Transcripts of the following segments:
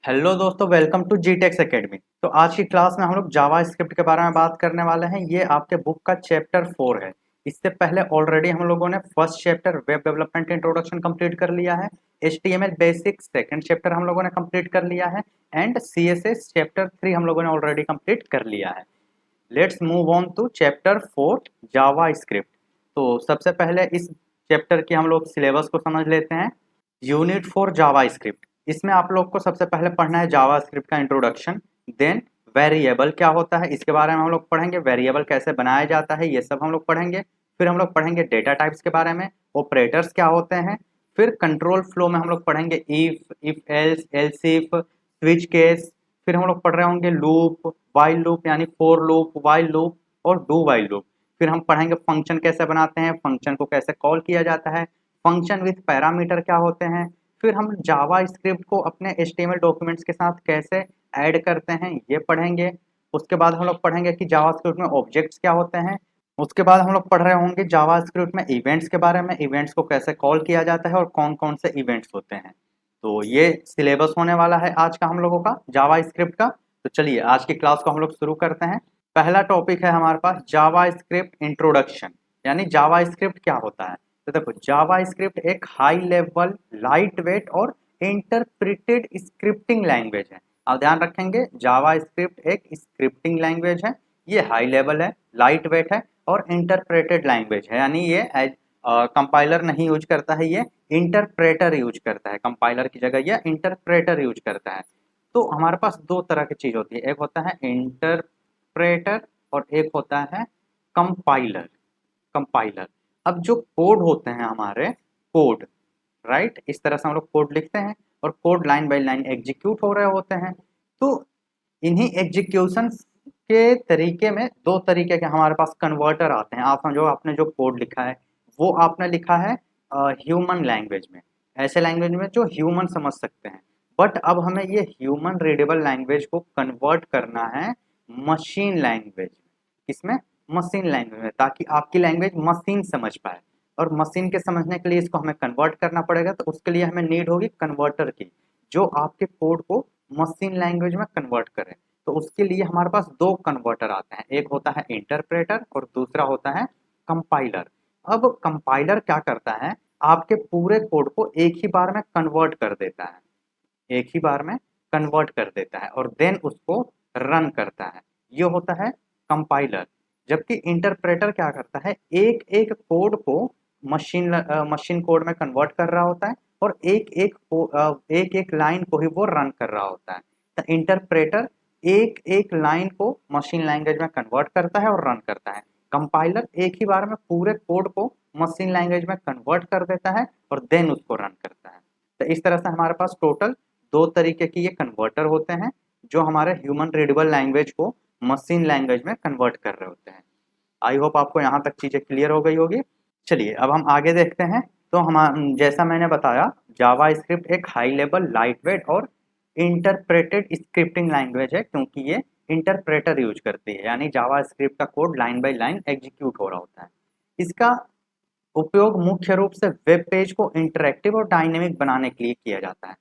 Hello दोस्तों, welcome to GTX academy. तो आज की क्लास में हम लोग जावा स्क्रिप्ट के बारे में बात करने वाले हैं। ये आपके बुक का चैप्टर 4 है। इससे पहले ऑलरेडी हम लोगों ने first chapter web development introduction complete कर लिया है। HTML बेसिक्स सेकंड चैप्टर हम लोगों ने कंप्लीट कर लिया है एंड CSS चैप्टर 3 हम लोगों ने ऑलरेडी कंप्लीट कर लिया है। Let's move on to chapter 4 JavaScript. तो सबसे पहले इस चैप्टर की हम लोग सिलेबस को समझ लेते हैं। यूनिट फॉर जावा स्क्रिप्ट, इसमें आप लोग को सबसे पहले पढ़ना है जावा स्क्रिप्ट का इंट्रोडक्शन। देन वेरिएबल क्या होता है इसके बारे में हम लोग पढ़ेंगे, वेरिएबल कैसे बनाया जाता है ये सब हम लोग पढ़ेंगे। फिर हम लोग पढ़ेंगे डेटा टाइप्स के बारे में, ऑपरेटर्स क्या होते हैं। फिर कंट्रोल फ्लो में हम लोग पढ़ेंगे if else else if switch case. फिर हम लोग पढ़ रहे होंगे लूप, वाइल लूप यानी फोर लूप, वाइल लूप और डू वाइल लूप। फिर हम पढ़ेंगे फंक्शन कैसे बनाते हैं, फंक्शन को कैसे कॉल किया जाता है, फंक्शन विथ पैरामीटर क्या होते हैं। फिर हम जावा स्क्रिप्ट को अपने HTML डॉक्यूमेंट्स के साथ कैसे ऐड करते हैं ये पढ़ेंगे। उसके बाद हम लोग पढ़ेंगे कि जावा स्क्रिप्ट में ऑब्जेक्ट्स क्या होते हैं। उसके बाद हम लोग पढ़ रहे होंगे जावा स्क्रिप्ट में इवेंट्स के बारे में, इवेंट्स को कैसे कॉल किया जाता है और कौन कौन से इवेंट्स होते हैं। तो ये सिलेबस होने वाला है आज का हम लोगों का जावा स्क्रिप्ट का। तो चलिए आज की क्लास को हम लोग शुरू करते हैं। पहला टॉपिक है हमारे पास जावा स्क्रिप्ट इंट्रोडक्शन, यानी जावा स्क्रिप्ट क्या होता है। तो देखो, जावा स्क्रिप्ट एक हाई लेवल, लाइट वेट और इंटरप्रिटेड स्क्रिप्टिंग लैंग्वेज है। आप ध्यान रखेंगे, जावा स्क्रिप्ट एक स्क्रिप्टिंग लैंग्वेज है। ये हाई लेवल है, लाइट वेट है और इंटरप्रेटेड लैंग्वेज है, यानी ये कंपाइलर नहीं यूज करता है, ये इंटरप्रेटर यूज करता है। कंपाइलर की जगह ये इंटरप्रेटर यूज करता है। तो हमारे पास दो तरह की चीज होती है, एक होता है इंटरप्रेटर और एक होता है कंपाइलर। कंपाइलर, अब जो कोड होते हैं हमारे, कोड, राइट, इस तरह से हम लोग कोड लिखते हैं और code line by line execute हो रहे होते हैं। तो इन्हीं एग्जीक्यूशन के तरीके में दो तरीके के हमारे पास कन्वर्टर आते हैं। आप समझो, आपने जो कोड लिखा है वो आपने लिखा है ह्यूमन लैंग्वेज में, ऐसे लैंग्वेज में जो ह्यूमन समझ सकते हैं। बट अब हमें ये ह्यूमन रीडेबल लैंग्वेज को कन्वर्ट करना है मशीन लैंग्वेज में। किसमें? मशीन लैंग्वेज में, ताकि आपकी लैंग्वेज मशीन समझ पाए। और मशीन के समझने के लिए इसको हमें कन्वर्ट करना पड़ेगा, तो उसके लिए हमें नीड होगी कन्वर्टर की, जो आपके कोड को मशीन लैंग्वेज में कन्वर्ट करे। तो उसके लिए हमारे पास दो कन्वर्टर आते हैं, एक होता है इंटरप्रेटर और दूसरा होता है कंपाइलर। अब कंपाइलर क्या करता है, आपके पूरे कोड को एक ही बार में कन्वर्ट कर देता है, एक ही बार में कन्वर्ट कर देता है और देन उसको रन करता है। ये होता है कंपाइलर। जबकि इंटरप्रेटर क्या करता है, एक एक कोड को मशीन कोड में कन्वर्ट कर रहा होता है और एक एक लाइन को ही वो रन कर रहा होता है। तो इंटरप्रेटर एक एक लाइन को मशीन लैंग्वेज में कन्वर्ट करता है और रन करता है। कंपाइलर एक ही बार में पूरे कोड को मशीन लैंग्वेज में कन्वर्ट कर देता है और देन उसको रन करता है। तो इस तरह से हमारे पास टोटल दो तरीके की ये कन्वर्टर होते हैं, जो हमारे ह्यूमन रीडेबल लैंग्वेज को मशीन लैंग्वेज में कन्वर्ट कर रहे होते हैं। आई होप आपको यहाँ तक चीज़ें क्लियर हो गई होगी। चलिए अब हम आगे देखते हैं। तो हम, जैसा मैंने बताया, जावा स्क्रिप्ट एक हाई लेवल, लाइट वेट और इंटरप्रेटेड स्क्रिप्टिंग लैंग्वेज है, क्योंकि ये इंटरप्रेटर यूज करती है, यानी जावा स्क्रिप्ट का code line by line execute हो रहा होता है। इसका उपयोग मुख्य रूप से वेब पेज को इंटरेक्टिव और डायनेमिक बनाने के लिए किया जाता है।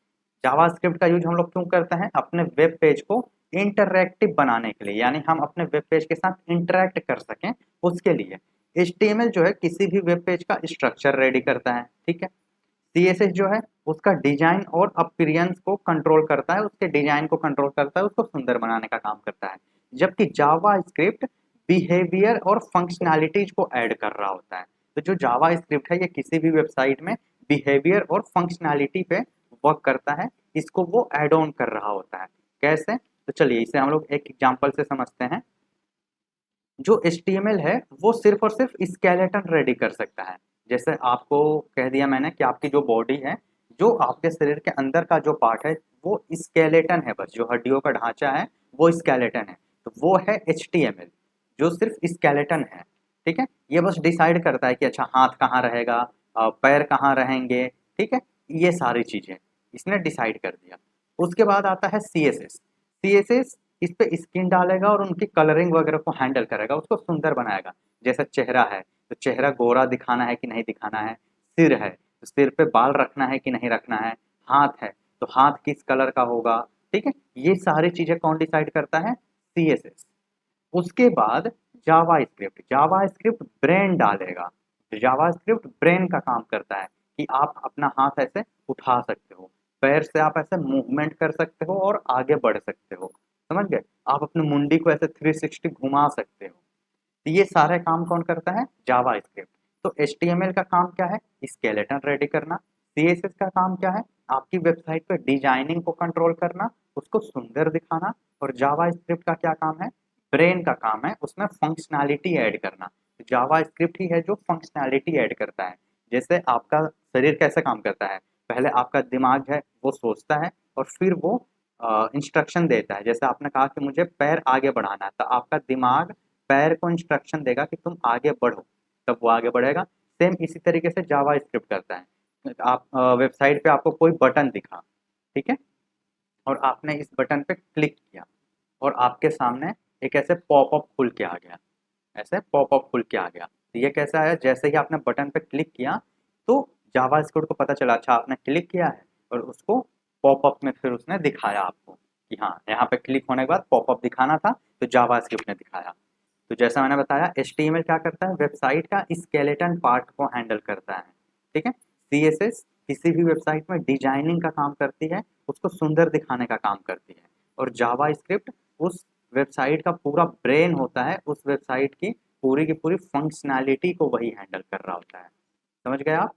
जावास्क्रिप्ट का यूज हम लोग क्यों करते हैं? अपने वेब पेज को इंटरैक्टिव बनाने के लिए, यानी हम अपने वेब पेज के साथ इंटरेक्ट कर सकें, उसके लिए। HTML जो है किसी भी वेब पेज का स्ट्रक्चर रेडी करता है, ठीक है। CSS जो है उसका डिजाइन और अपीयरेंस को कंट्रोल करता है, उसके डिजाइन को कंट्रोल करता है, उसको सुंदर बनाने का काम करता है। जबकि जावा स्क्रिप्ट बिहेवियर और फंक्शनैलिटीज को ऐड कर रहा होता है। तो जो जावा स्क्रिप्ट है ये किसी भी वेबसाइट में बिहेवियर और फंक्शनैलिटी पे वर्क करता है, इसको वो ऐड ऑन कर रहा होता है। कैसे? तो चलिए इसे हम लोग एक एग्जांपल से समझते हैं। जो HTML है वो सिर्फ और सिर्फ स्केलेटन रेडी कर सकता है। जैसे आपको कह दिया मैंने कि आपकी जो बॉडी है, जो आपके शरीर के अंदर का जो पार्ट है वो स्केलेटन है, बस जो हड्डियों का ढांचा है वो स्केलेटन है। तो वो है HTML, जो सिर्फ स्केलेटन है, ठीक है। ये बस डिसाइड करता है कि अच्छा हाथ कहाँ रहेगा, पैर कहाँ रहेंगे, ठीक है। ये सारी चीजें इसने डिसाइड कर दिया। उसके बाद आता है CSS। CSS इस पे स्किन डालेगा और उनकी कलरिंग वगैरह को हैंडल करेगा, उसको सुंदर बनाएगा। जैसा चेहरा है तो चेहरा गोरा दिखाना है कि नहीं दिखाना है, सिर है तो सिर पे बाल रखना है कि नहीं रखना है, हाथ है तो हाथ किस कलर का होगा, ठीक है, ये सारी चीजें कौन डिसाइड करता है? CSS। उसके बाद जावा स्क्रिप्ट ब्रेन डालेगा। जावा स्क्रिप्ट ब्रेन का काम करता है कि आप अपना हाथ ऐसे उठा सकते हो, पैर से आप ऐसे मूवमेंट कर सकते हो और आगे बढ़ सकते हो, समझ गए? आप अपनी मुंडी को ऐसे 360 घुमा सकते हो। तो ये सारे काम कौन करता है? जावा स्क्रिप्ट। तो HTML का काम क्या है? स्केलेटन रेडी करना। CSS का काम क्या है? आपकी वेबसाइट पर डिजाइनिंग को कंट्रोल करना, उसको सुंदर दिखाना। और जावा स्क्रिप्ट का क्या काम है? ब्रेन का काम है उसमें फंक्शनैलिटी ऐड करना। जावा स्क्रिप्ट ही है जो फंक्शनैलिटी ऐड करता है। जैसे आपका शरीर कैसे काम करता है? पहले आपका दिमाग है वो सोचता है और फिर वो इंस्ट्रक्शन देता है। जैसे आपने कहा कि मुझे पैर आगे बढ़ाना है, तो आपका दिमाग पैर को इंस्ट्रक्शन देगा कि तुम आगे बढ़ो, तब वो आगे बढ़ेगा। सेम इसी तरीके से जावा स्क्रिप्ट करता है। आप वेबसाइट पे आपको कोई बटन दिखा, ठीक है, और आपने इस बटन पे क्लिक किया और आपके सामने एक ऐसे पॉपअप खुल के आ गया, ऐसे पॉपअप खुल के आ गया। तो ये कैसा आया? जैसे ही आपने बटन पे क्लिक किया तो जावा स्क्रिप्ट को पता चला अच्छा आपने क्लिक किया है, और उसको पॉपअप में फिर उसने दिखाया आपको कि हाँ यहाँ पे क्लिक होने के बाद पॉपअप दिखाना था, तो जावा स्क्रिप्ट ने दिखाया। तो जैसा मैंने बताया HTML क्या करता है? वेबसाइट का स्केलेटन पार्ट को हैंडल करता है, ठीक है। CSS किसी भी वेबसाइट में डिजाइनिंग का काम करती है, उसको सुंदर दिखाने का काम करती है। और जावा स्क्रिप्ट उस वेबसाइट का पूरा ब्रेन होता है, उस वेबसाइट की पूरी फंक्शनैलिटी को वही हैंडल कर रहा होता है। समझ गए आप?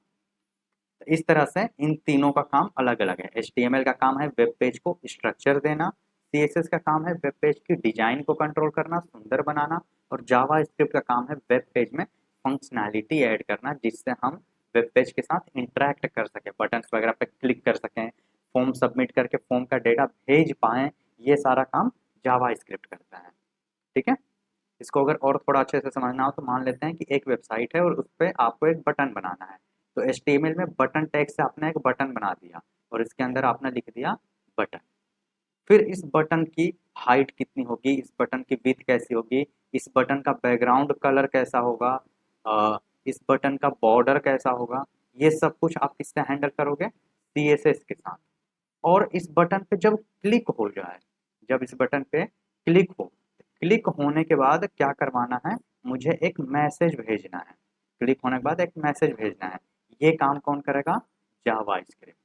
तो इस तरह से इन तीनों का काम अलग अलग है। HTML का काम है वेब पेज को स्ट्रक्चर देना, CSS का काम है वेब पेज की डिजाइन को कंट्रोल करना, सुंदर बनाना, और जावा स्क्रिप्ट का काम है वेब पेज में फंक्शनैलिटी ऐड करना, जिससे हम वेब पेज के साथ इंटरेक्ट कर सकें, बटन्स वगैरह पे क्लिक कर सकें, फॉर्म सबमिट करके फॉर्म का डेटा भेज पाएँ। ये सारा काम जावा स्क्रिप्ट करता है, ठीक है। इसको अगर और थोड़ा अच्छे से समझना हो तो मान लेते हैं कि एक वेबसाइट है और उस पर आपको एक बटन बनाना है। तो HTML में बटन टैग से आपने एक बटन बना दिया और इसके अंदर आपने लिख दिया बटन। फिर इस बटन की हाइट कितनी होगी, इस बटन की विड्थ कैसी होगी, इस बटन का बैकग्राउंड कलर कैसा होगा, इस बटन का बॉर्डर कैसा होगा, ये सब कुछ आप किससे हैंडल करोगे? CSS के साथ। और इस बटन पे जब क्लिक हो जाए, जब इस बटन पे क्लिक हो, क्लिक होने के बाद क्या करवाना है? मुझे एक मैसेज भेजना है। क्लिक होने के बाद एक मैसेज भेजना है। ये काम कौन करेगा? जावा स्क्रिप्ट।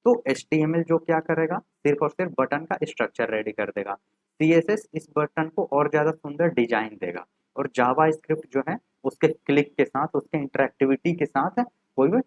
तो HTML जो क्या करेगा? सिर्फ और सिर्फ बटन का स्ट्रक्चर रेडी कर देगा। CSS इस बटन को और ज़्यादा सुंदर डिजाइन देगा। और जावा स्क्रिप्ट जो है उसके क्लिक के साथ, उसके इंटरेक्टिविटी के साथ कोई भी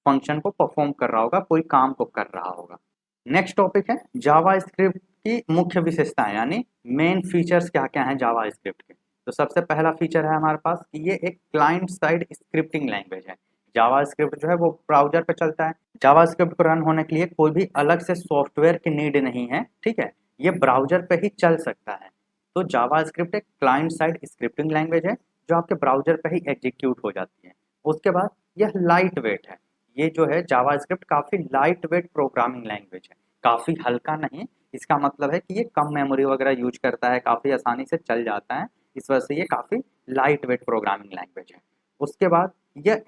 फंक्शन को परफॉर्म कर रहा होगा, कोई काम को कर रहा होगा। नेक्स्ट टॉपिक है जावा स्क्रिप्ट की मुख्य विशेषताएं, यानी मेन फीचर्स क्या क्या हैं जावा स्क्रिप्ट के। तो सबसे पहला फीचर है हमारे पास कि ये एक क्लाइंट साइड स्क्रिप्टिंग लैंग्वेज है। जावा स्क्रिप्ट जो है वो ब्राउजर पे चलता है। जावा स्क्रिप्ट को रन होने के लिए कोई भी अलग से सॉफ्टवेयर की नीड नहीं है, ठीक है, ये ब्राउजर पे ही चल सकता है। तो जावा स्क्रिप्ट एक क्लाइंट साइड स्क्रिप्टिंग लैंग्वेज है जो आपके ब्राउजर पे ही एग्जीक्यूट हो जाती है। उसके बाद यह लाइट वेट है। ये जो है जावा स्क्रिप्ट काफ़ी लाइट वेट प्रोग्रामिंग लैंग्वेज है, काफ़ी हल्का नहीं। इसका मतलब है कि ये कम मेमोरी वगैरह यूज करता है, काफ़ी आसानी से चल जाता है, इस वजह से ये काफ़ी लाइट वेट प्रोग्रामिंग लैंग्वेज है। उसके बाद यह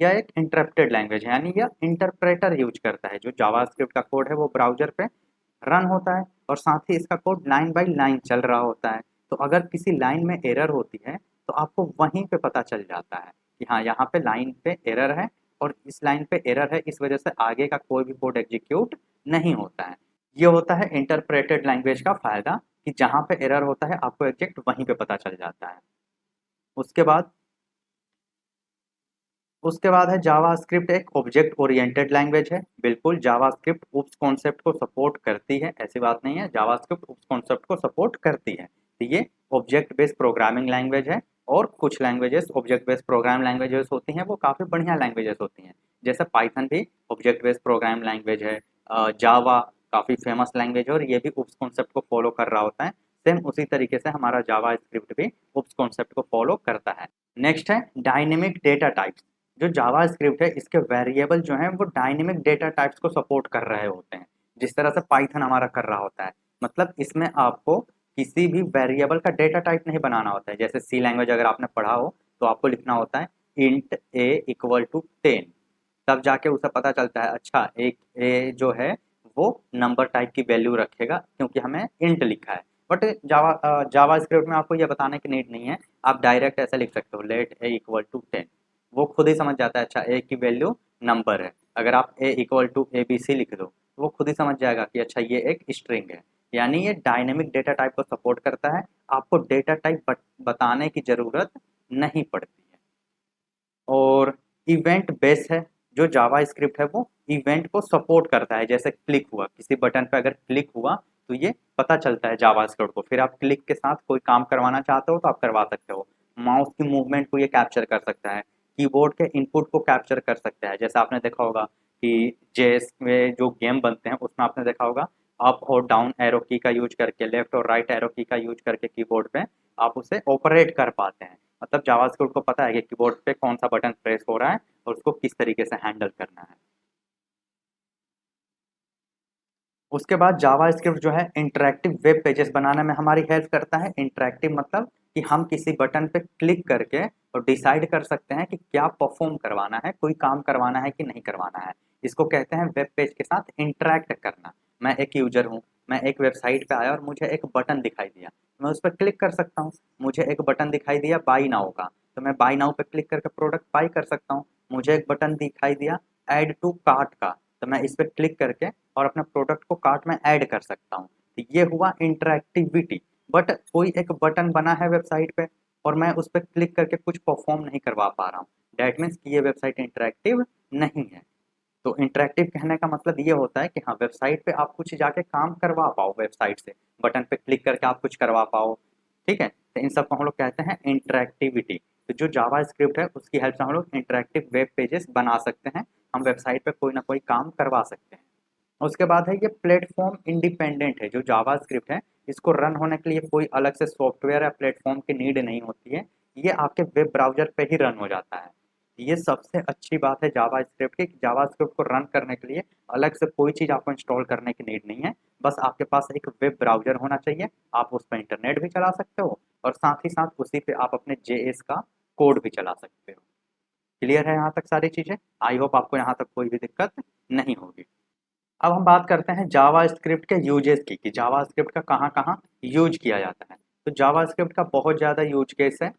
एक इंटरप्टेड लैंग्वेज है, यानी यह इंटरप्रेटर यूज करता है। जो जावा स्क्रिप्ट का कोड है वो ब्राउजर पे रन होता है और साथ ही इसका कोड लाइन बाय लाइन चल रहा होता है। तो अगर किसी लाइन में एरर होती है तो आपको वहीं पे पता चल जाता है कि हाँ यहाँ पे लाइन पे एरर है और इस लाइन पे एरर है, इस वजह से आगे का कोई भी कोड एग्जीक्यूट नहीं होता है। ये होता है इंटरप्रेटेड लैंग्वेज का फायदा कि जहाँ पे एरर होता है आपको एग्जैक्ट वहीं पे पता चल जाता है। उसके बाद उसके बाद है जावा स्क्रिप्ट एक ऑब्जेक्ट ओरिएंटेड लैंग्वेज है। बिल्कुल जावा स्क्रिप्ट उस कॉन्सेप्ट को सपोर्ट करती है, ऐसी बात नहीं है, जावा स्क्रिप्ट उस कॉन्सेप्ट को सपोर्ट करती है। तो ये ऑब्जेक्ट बेस्ड प्रोग्रामिंग लैंग्वेज है। और कुछ languages object based program languages होती हैं वो काफ़ी बढ़िया लैंग्वेजेस होती हैं। जैसे पाइथन भी ऑब्जेक्ट बेस्ड प्रोग्राम लैंग्वेज है। जावा काफ़ी फेमस लैंग्वेज है और ये भी उस कॉन्सेप्ट को फॉलो कर रहा होता है। सेम उसी तरीके से हमारा जावा स्क्रिप्ट भी उस कॉन्सेप्ट को फॉलो करता है। नेक्स्ट है डायनेमिक डेटा टाइप्स। जो जावा स्क्रिप्ट है इसके वेरिएबल जो हैं वो डायनेमिक डेटा टाइप्स को सपोर्ट कर रहे होते हैं, जिस तरह से पाइथन हमारा कर रहा होता है। मतलब इसमें आपको किसी भी वेरिएबल का डेटा टाइप नहीं बनाना होता है। जैसे सी लैंग्वेज अगर आपने पढ़ा हो तो आपको लिखना होता है इंट ए इक्वल टू 10, तब जाके उसे पता चलता है अच्छा एक ए जो है वो नंबर टाइप की वैल्यू रखेगा क्योंकि हमें इंट लिखा है। बट जावा स्क्रिप्ट में आपको ये बताने की नीड नहीं है, आप डायरेक्ट ऐसा लिख सकते हो लेट ए इक्वल टू 10, वो खुद ही समझ जाता है अच्छा ए की वैल्यू नंबर है। अगर आप A equal to A B C लिख दो वो खुद ही समझ जाएगा कि अच्छा ये एक स्ट्रिंग है। यानी ये डायनेमिक डेटा टाइप को सपोर्ट करता है, आपको डेटा टाइप बताने की ज़रूरत नहीं पड़ती है। और इवेंट बेस है, जो जावा स्क्रिप्ट है वो इवेंट को सपोर्ट करता है। जैसे क्लिक हुआ, किसी बटन पे अगर क्लिक हुआ तो ये पता चलता है जावा स्क्रिप्ट को, फिर आप क्लिक के साथ कोई काम करवाना चाहते हो तो आप करवा सकते हो। माउस की मूवमेंट को ये कैप्चर कर सकता है, कीबोर्ड के इनपुट को कैप्चर कर सकता है। जैसे आपने देखा होगा कि जेएस में जो गेम बनते हैं उसमें आपने देखा होगा अप और डाउन एरो की का यूज करके, लेफ्ट और राइट एरो की का यूज करके कीबोर्ड पे आप उसे ऑपरेट कर पाते हैं। मतलब जावास्क्रिप्ट को पता है कि कीबोर्ड पे कौन सा बटन प्रेस हो रहा है और उसको किस तरीके से हैंडल करना है। उसके बाद जावास्क्रिप्ट जो है इंटरैक्टिव वेब पेजेस बनाने में हमारी हेल्प करता है। इंटरैक्टिव मतलब कि हम किसी बटन पे क्लिक करके और डिसाइड कर सकते हैं कि क्या परफॉर्म करवाना है, कोई काम करवाना है कि नहीं करवाना है। इसको कहते हैं वेब पेज के साथ इंटरैक्ट करना। मैं एक यूजर हूँ, मैं एक वेबसाइट पे आया और मुझे एक बटन दिखाई दिया, मैं उस पर क्लिक कर सकता हूँ। मुझे एक बटन दिखाई दिया बाई नाउ का, तो मैं बाई नाउ पे क्लिक करके प्रोडक्ट बाई कर सकता हूँ। मुझे एक बटन दिखाई दिया ऐड टू कार्ट का, तो मैं इस पर क्लिक करके और अपने प्रोडक्ट को कार्ट में ऐड कर सकता हूँ। तो ये हुआ इंटरैक्टिविटी। बट कोई एक बटन बना है वेबसाइट पे और मैं उस पर क्लिक करके कुछ परफॉर्म नहीं करवा पा रहा हूँ, डैट मीन्स कि ये वेबसाइट इंटरैक्टिव नहीं है। तो इंटरैक्टिव कहने का मतलब ये होता है कि हाँ वेबसाइट पे आप कुछ जाके काम करवा पाओ, वेबसाइट से बटन पे क्लिक करके आप कुछ करवा पाओ। ठीक है, तो इन सब को हम लोग कहते हैं इंटरैक्टिविटी। तो जो जावा स्क्रिप्ट है उसकी हेल्प से हम लोग इंटरैक्टिव वेब पेजेस बना सकते हैं, हम वेबसाइट पे कोई ना कोई काम करवा सकते हैं। उसके बाद है ये प्लेटफॉर्म इंडिपेंडेंट है। जो जावा स्क्रिप्ट है इसको रन होने के लिए कोई अलग से सॉफ्टवेयर या प्लेटफॉर्म की नीड नहीं होती है, ये आपके वेब ब्राउजर पे ही रन हो जाता है। ये सबसे अच्छी बात है जावा स्क्रिप्ट की, जावा स्क्रिप्ट को रन करने के लिए अलग से कोई चीज़ आपको इंस्टॉल करने की नीड नहीं है। बस आपके पास एक वेब ब्राउजर होना चाहिए, आप उस पर इंटरनेट भी चला सकते हो और साथ ही साथ उसी पे आप अपने जेएस का कोड भी चला सकते हो। क्लियर है यहाँ तक सारी चीज़ें? आई होप आपको यहाँ तक कोई भी दिक्कत नहीं होगी। अब हम बात करते हैं जावा स्क्रिप्ट के यूजेस की, कि जावा स्क्रिप्ट का कहाँ कहाँ यूज किया जाता है। तो जावा स्क्रिप्ट का बहुत ज़्यादा यूज केस है,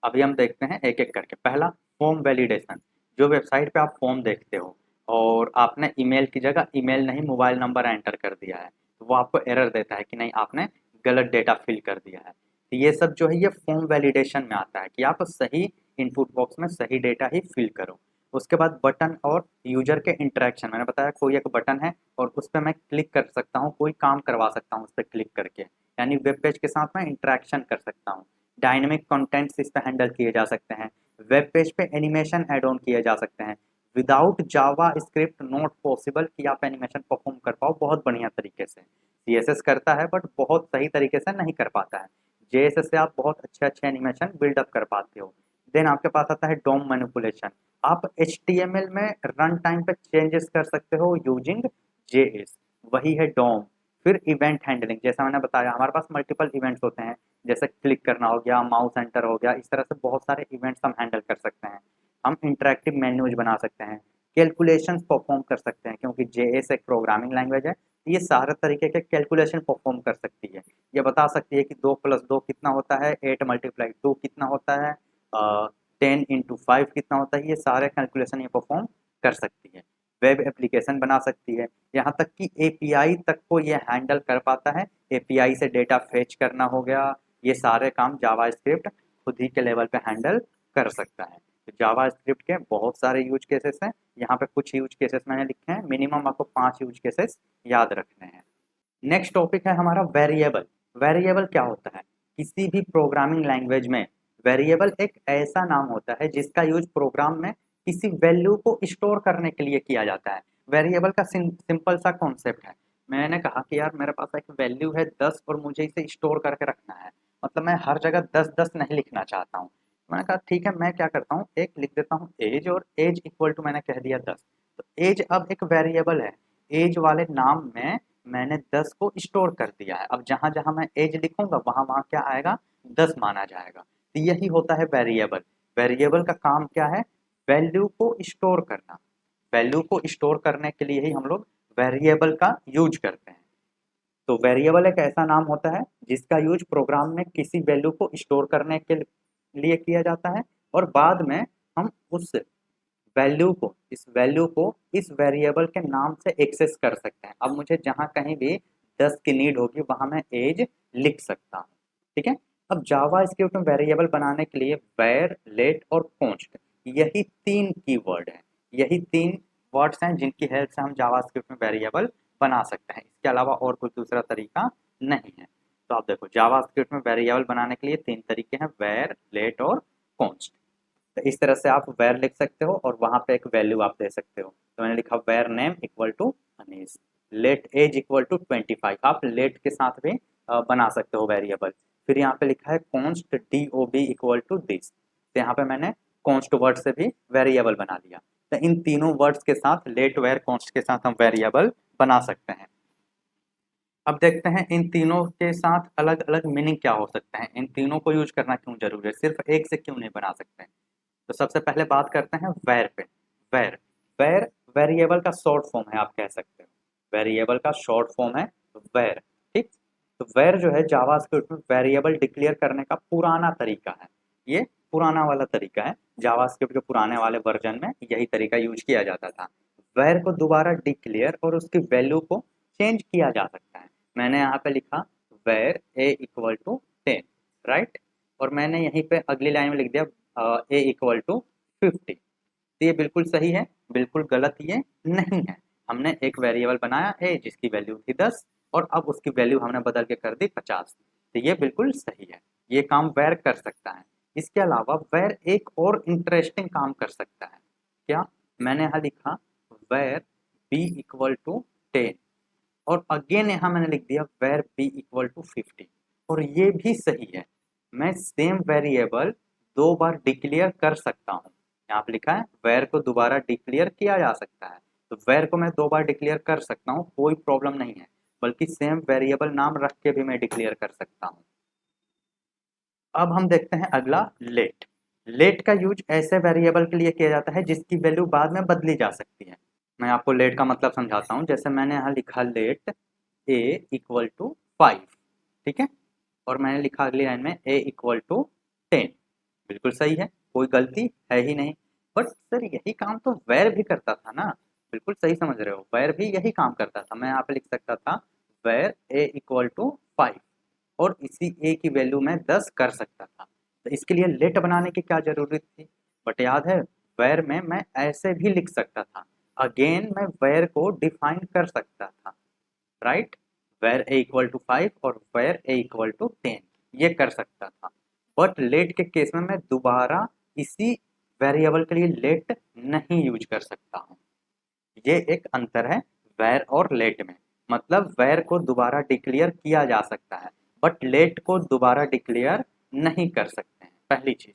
अभी हम देखते हैं एक एक करके। पहला, फॉर्म वैलिडेशन। जो वेबसाइट पे आप फॉर्म देखते हो और आपने ईमेल की जगह ईमेल नहीं मोबाइल नंबर एंटर कर दिया है, तो वो आपको एरर देता है कि नहीं आपने गलत डेटा फिल कर दिया है। तो ये सब जो है ये फॉर्म वैलिडेशन में आता है कि आप सही इनपुट बॉक्स में सही डेटा ही फिल करो। उसके बाद बटन और यूजर के इंटरेक्शन, मैंने बताया कोई एक बटन है और उस पर मैं क्लिक कर सकता हूँ, कोई काम करवा सकता हूँ उस पर क्लिक करके, यानी वेब पेज के साथ मैं इंटरेक्शन कर सकता हूँ। डायनेमिक कंटेंट्स इस पे हैंडल किए जा सकते हैं, वेब पेज पे एनिमेशन ऐड ऑन किए जा सकते हैं। Without Java script not possible कि आप एनिमेशन परफॉर्म कर पाओ बहुत बढ़िया तरीके से। सीएसएस करता है बट बहुत सही तरीके से नहीं कर पाता है, जेएसएस से आप बहुत अच्छे अच्छे एनिमेशन बिल्डअप कर पाते हो। देन आपके पास आता है डोम मैनिपुलेशन, आप HTML में रन टाइम पे चेंजेस कर सकते हो यूजिंग जेएस, वही है डोम। फिर इवेंट हैंडलिंग, जैसा मैंने बताया हमारे पास मल्टीपल इवेंट्स होते हैं, जैसे क्लिक करना हो गया, माउस एंटर हो गया, इस तरह से बहुत सारे इवेंट्स हम हैंडल कर सकते हैं। हम इंटरैक्टिव मेन्यूज बना सकते हैं, कैलकुलेशंस परफॉर्म कर सकते हैं, क्योंकि जेएस एक प्रोग्रामिंग लैंग्वेज है, तो ये सारे तरीके के कैलकुलेशन परफॉर्म कर सकती है। ये बता सकती है कि 2+2 कितना होता है, 8 × 2 कितना होता है, 10 × 5 कितना होता है, ये सारे कैलकुलेशन ये परफॉर्म कर सकती है। वेब एप्लीकेशन बना सकती है, यहाँ तक कि एपीआई तक को ये हैंडल कर पाता है। एपीआई से डेटा फेच करना हो गया, ये सारे काम जावा स्क्रिप्ट खुद ही के लेवल पे हैंडल कर सकता है। तो जावा स्क्रिप्ट के बहुत सारे यूज केसेस हैं, यहाँ पे कुछ यूज केसेस मैंने लिखे हैं, मिनिमम आपको 5 यूज केसेस याद रखने हैं। नेक्स्ट टॉपिक है हमारा वेरिएबल। वेरिएबल क्या होता है? किसी भी प्रोग्रामिंग लैंग्वेज में वेरिएबल एक ऐसा नाम होता है जिसका यूज प्रोग्राम में किसी वैल्यू को स्टोर करने के लिए किया जाता है। वेरिएबल का सिंपल सा कॉन्सेप्ट है, मैंने कहा कि यार मेरे पास एक वैल्यू है 10 और मुझे इसे स्टोर करके रखना है, मतलब मैं हर जगह 10 10 नहीं लिखना चाहता हूँ। मैंने कहा ठीक है, मैं क्या करता हूँ एक लिख देता हूँ एज, और एज इक्वल टू मैंने कह दिया 10। तो एज अब एक वेरिएबल है, एज वाले नाम में मैंने 10 को स्टोर कर दिया है। अब जहां जहां मैं एज लिखूंगा वहां वहां क्या आएगा, 10 माना जाएगा। तो यही होता है वेरिएबल। वेरिएबल का काम क्या है, वैल्यू को स्टोर करना। वैल्यू को स्टोर करने के लिए ही हम लोग वेरिएबल का यूज करते हैं। तो वेरिएबल एक ऐसा नाम होता है जिसका यूज प्रोग्राम में किसी वैल्यू को स्टोर करने के लिए किया जाता है और बाद में हम उस वैल्यू को इस वेरिएबल के नाम से एक्सेस कर सकते हैं। अब मुझे जहां कहीं भी 10 की नीड होगी वहां मैं एज लिख सकता हूँ। ठीक है। अब जावा स्क्रिप्ट में वेरिएबल बनाने के लिए वेर, लेट और कॉन्स्ट, यही 3 कीवर्ड हैं, यही 3 वर्ड्स हैं जिनकी हेल्प से हम जावा स्क्रिप्ट में वेरिएबल बना सकते हैं। इसके अलावा और कोई दूसरा तरीका नहीं है। तो आप देखो जावा स्क्रिप्ट में वेरिएबल बनाने के लिए 3 तरीके हैं, वेर, लेट और कॉन्स्ट। तो इस तरह से आप वेर लिख सकते हो और वहां पे एक वैल्यू आप दे सकते हो। तो मैंने लिखा var name equal to Anees, let age equal to 25, आप लेट के साथ भी बना सकते हो वेरिएबल। फिर यहाँ पे लिखा है const D O B equal to this, तो यहाँ पे मैंने कॉन्स्ट वर्ड से भी वेरिएबल बना लिया। तो इन तीनों वर्ड्स के साथ लेट, वेर, कॉन्स्ट के साथ हम वेरिएबल बना सकते हैं। अब देखते हैं इन तीनों के साथ अलग अलग मीनिंग क्या हो सकते हैं, इन तीनों को यूज करना क्यों जरूरी है, सिर्फ एक से क्यों नहीं बना सकते हैं। तो सबसे पहले बात करते हैं वेर पे। वेर वेर वेरिएबल का शॉर्ट फॉर्म है, आप कह सकते हो वेरिएबल का शॉर्ट फॉर्म है वेर। ठीक। तो वेर जो है जावास्क्रिप्ट में वेरिएबल डिक्लेयर करने का पुराना तरीका है। ये पुराना वाला तरीका है, जावास्क्रिप्ट के पुराने वाले वर्जन में यही तरीका यूज किया जाता था। वेर को दोबारा डिक्लेयर और उसकी वैल्यू को चेंज किया जा सकता है। मैंने यहाँ पे लिखा var A equal to 10, right, और मैंने यहीं पे अगली लाइन में लिख दिया ए इक्वल टू 50। तो ये बिल्कुल सही है, बिल्कुल गलत ये नहीं है। हमने एक वेरिएबल बनाया ए जिसकी वैल्यू थी 10 और अब उसकी वैल्यू हमने बदल के कर दी 50। तो ये बिल्कुल सही है, ये काम वैर कर सकता है। इसके अलावा वैर एक और इंटरेस्टिंग काम कर सकता है। क्या? मैंने यहाँ लिखा वैर बी इक्वल टू 10 और अगेन यहाँ मैंने लिख दिया वेर बी इक्वल टू 50, और ये भी सही है। मैं सेम वेरिएबल 2 बार डिक्लेयर कर सकता हूँ। यहाँ पे लिखा है वेर को दोबारा डिक्लेयर किया जा सकता है, तो वेर को मैं 2 बार डिक्लेयर कर सकता हूँ, कोई प्रॉब्लम नहीं है, बल्कि सेम वेरिएबल नाम रख के भी मैं डिक्लेयर कर सकता हूँ। अब हम देखते हैं अगला लेट। लेट का यूज ऐसे वेरिएबल के लिए किया जाता है जिसकी वैल्यू बाद में बदली जा सकती है। मैं आपको लेट का मतलब समझाता हूँ। जैसे मैंने यहाँ लिखा लेट ए इक्वल टू 5, ठीक है, और मैंने लिखा अगली लाइन में ए इक्वल टू 10, बिल्कुल सही है, कोई गलती है ही नहीं। बट सर यही काम तो वैर भी करता था ना, बिल्कुल सही समझ रहे हो, वैर भी यही काम करता था। मैं यहाँ पे लिख सकता था वैर ए इक्वल टू 5 और इसी ए की वैल्यू में 10 कर सकता था। तो इसके लिए लेट बनाने की क्या जरूरत थी? बट याद है वैर में मैं ऐसे भी लिख सकता था, अगेन मैं वैर को डिफाइन कर सकता था, right, var A equal to 5 और वेर ए इक्वल टू 10, ये कर सकता था। बट लेट के केस में मैं दोबारा इसी वेरिएबल के लिए लेट नहीं यूज कर सकता हूँ। ये एक अंतर है वेर और लेट में। मतलब वेर को दोबारा डिक्लेयर किया जा सकता है बट लेट को दोबारा डिक्लेयर नहीं कर सकते हैं, पहली चीज।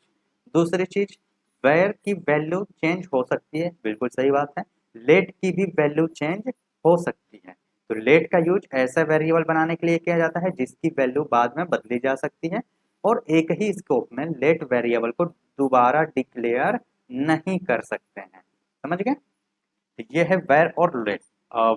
दूसरी चीज, वेर की वैल्यू चेंज हो सकती है, बिल्कुल सही बात है, लेट की भी वैल्यू चेंज हो सकती है। तो लेट का यूज ऐसा वेरिएबल बनाने के लिए किया जाता है जिसकी वैल्यू बाद में बदली जा सकती है और एक ही स्कोप में लेट वेरिएबल को दोबारा डिक्लेयर नहीं कर सकते हैं। समझ गए? ये है वेर और लेट।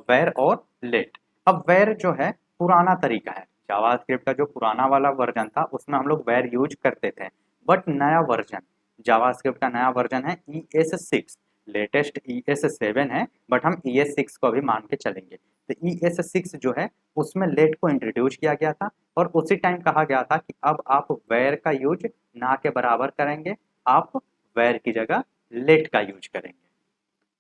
वेर और लेट। अब वेर जो है पुराना तरीका है, जावास्क्रिप्ट का जो पुराना वाला वर्जन था उसमें हम लोग वेर यूज करते थे। बट नया वर्जन, जावास्क्रिप्ट का नया वर्जन है ES6, लेटेस्ट ES7 है बट हम ES6 को भी मान के चलेंगे। तो ES6 जो है उसमें लेट को इंट्रोड्यूस किया गया था और उसी टाइम कहा गया था कि अब आप वेर का यूज ना के बराबर करेंगे, आप वेर की जगह लेट का यूज करेंगे।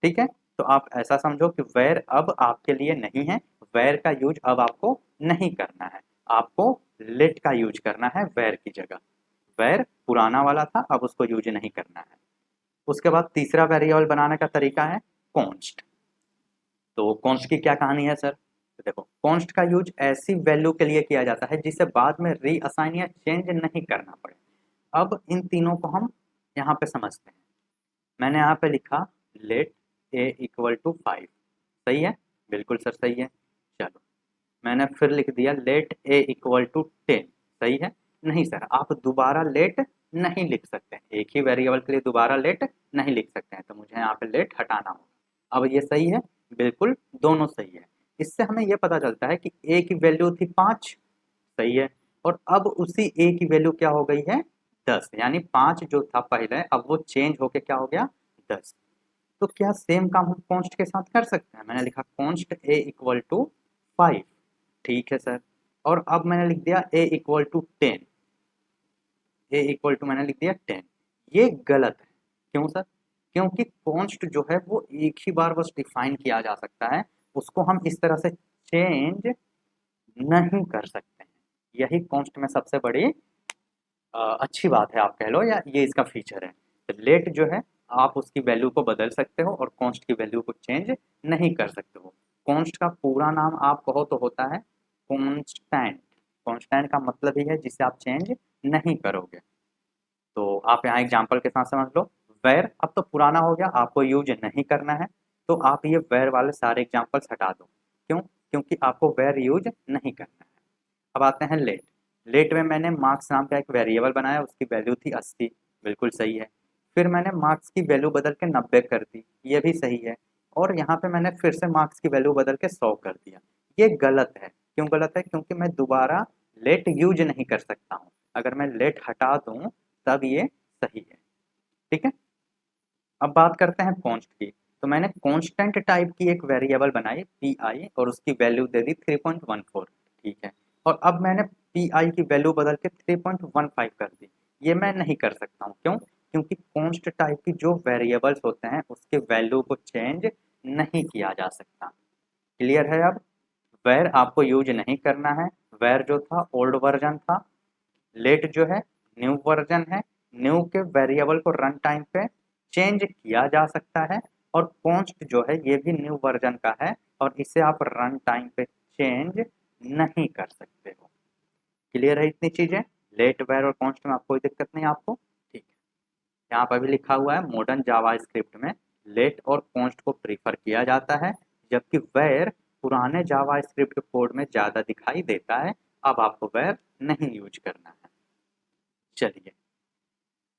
ठीक है। तो आप ऐसा समझो कि वैर अब आपके लिए नहीं है, वैर का यूज अब आपको नहीं करना है, आपको लेट का यूज करना है वैर की जगह। वैर पुराना वाला था, अब उसको यूज नहीं करना है। उसके बाद तीसरा वेरिएबल बनाने का तरीका है कॉन्स्ट। तो कॉन्स्ट की क्या कहानी है सर? तो देखो कॉन्स्ट का यूज ऐसी वैल्यू के लिए किया जाता है जिसे बाद में रीअसाइन या चेंज नहीं करना पड़े। अब इन तीनों को हम यहाँ पे समझते हैं। मैंने यहाँ पे लिखा लेट ए इक्वल टू 5, सही है, बिल्कुल सर सही है। चलो मैंने फिर लिख दिया लेट ए इक्वल टू 10, सही है। नहीं सर, आप दोबारा लेट नहीं लिख सकते, एक ही वेरिएबल के लिए दोबारा लेट नहीं लिख सकते हैं, तो मुझे यहाँ पे लेट हटाना होगा। अब ये सही है, बिल्कुल दोनों सही है। इससे हमें यह पता चलता है कि ए की वैल्यू थी 5, सही है, और अब उसी ए की वैल्यू क्या हो गई है 10, यानी 5 जो था पहले अब वो चेंज होके क्या हो गया 10। तो क्या सेम काम हम कॉन्स्ट के साथ कर सकते हैं? मैंने लिखा कॉन्स्ट ए इक्वल टू 5, ठीक है सर, और अब मैंने लिख दिया A equal to 10, A equal to मैंने लिख दिया 10। ये गलत है, क्यों सर? क्योंकि कॉन्स्ट जो है वो एक ही बार बस डिफाइन किया जा सकता है, उसको हम इस तरह से चेंज नहीं कर सकते हैं। यही कॉन्स्ट में सबसे बड़ी अच्छी बात है, आप कह लो, या ये इसका फीचर है। तो लेट जो है आप उसकी वैल्यू को बदल सकते हो और कॉन्स्ट की वैल्यू को चेंज नहीं कर सकते हो। कॉन्स्ट का पूरा नाम आप कहो तो होता है कॉन्स्टेंट। कॉन्स्टेंट का मतलब ही है जिसे आप चेंज नहीं करोगे। तो आप यहाँ एग्जाम्पल के साथ समझ लो। वेर अब तो पुराना हो गया, आपको यूज नहीं करना है, तो आप ये वेर वाले सारे एग्जाम्पल्स हटा दो। क्यों? क्योंकि आपको वेर यूज नहीं करना है। अब आते हैं लेट। लेट में मैंने मार्क्स नाम का एक वेरिएबल बनाया, उसकी वैल्यू थी 80, बिल्कुल सही है। फिर मैंने मार्क्स की वैल्यू बदल के 90 कर दी, ये भी सही है। और यहाँ पे मैंने फिर से मार्क्स की वैल्यू बदल के 100 कर दिया। ये गलत है। क्यों गलत है? क्योंकि मैं दोबारा लेट यूज नहीं कर सकता हूँ। अगर मैं लेट हटा दूँ तब ये सही है, ठीक है। अब बात करते हैं कॉन्स्ट की। तो मैंने कांस्टेंट टाइप की एक वेरिएबल बनाई पी आई और उसकी वैल्यू दे दी 3.14, ठीक है। और अब मैंने पी आई की वैल्यू बदल के 3.15 कर दी। ये मैं नहीं कर सकता हूँ, क्यों? क्योंकि कॉन्स्ट टाइप की जो वेरिएबल्स होते हैं उसके वैल्यू को चेंज नहीं किया जा सकता। क्लियर है? अब वेर आपको यूज नहीं करना है। वेर जो था ओल्ड वर्जन था, लेट जो है न्यू वर्जन है। न्यू के वेरिएबल को रन टाइम पे चेंज किया जा सकता है, और कॉन्स्ट जो है ये भी न्यू वर्जन का है और इसे आप रन टाइम पे चेंज नहीं कर सकते हो। क्लियर है इतनी चीजें? लेट वेर और कॉन्स्ट में आप कोई दिक्कत नहीं आपको, ठीक है। यहाँ पर भी लिखा हुआ है मॉडर्न जावा स्क्रिप्ट में लेट और कॉन्स्ट को प्रीफर किया जाता है, जबकि वेर पुराने जावा स्क्रिप्ट कोड में ज्यादा दिखाई देता है। अब आपको वेर नहीं यूज करना है। चलिए,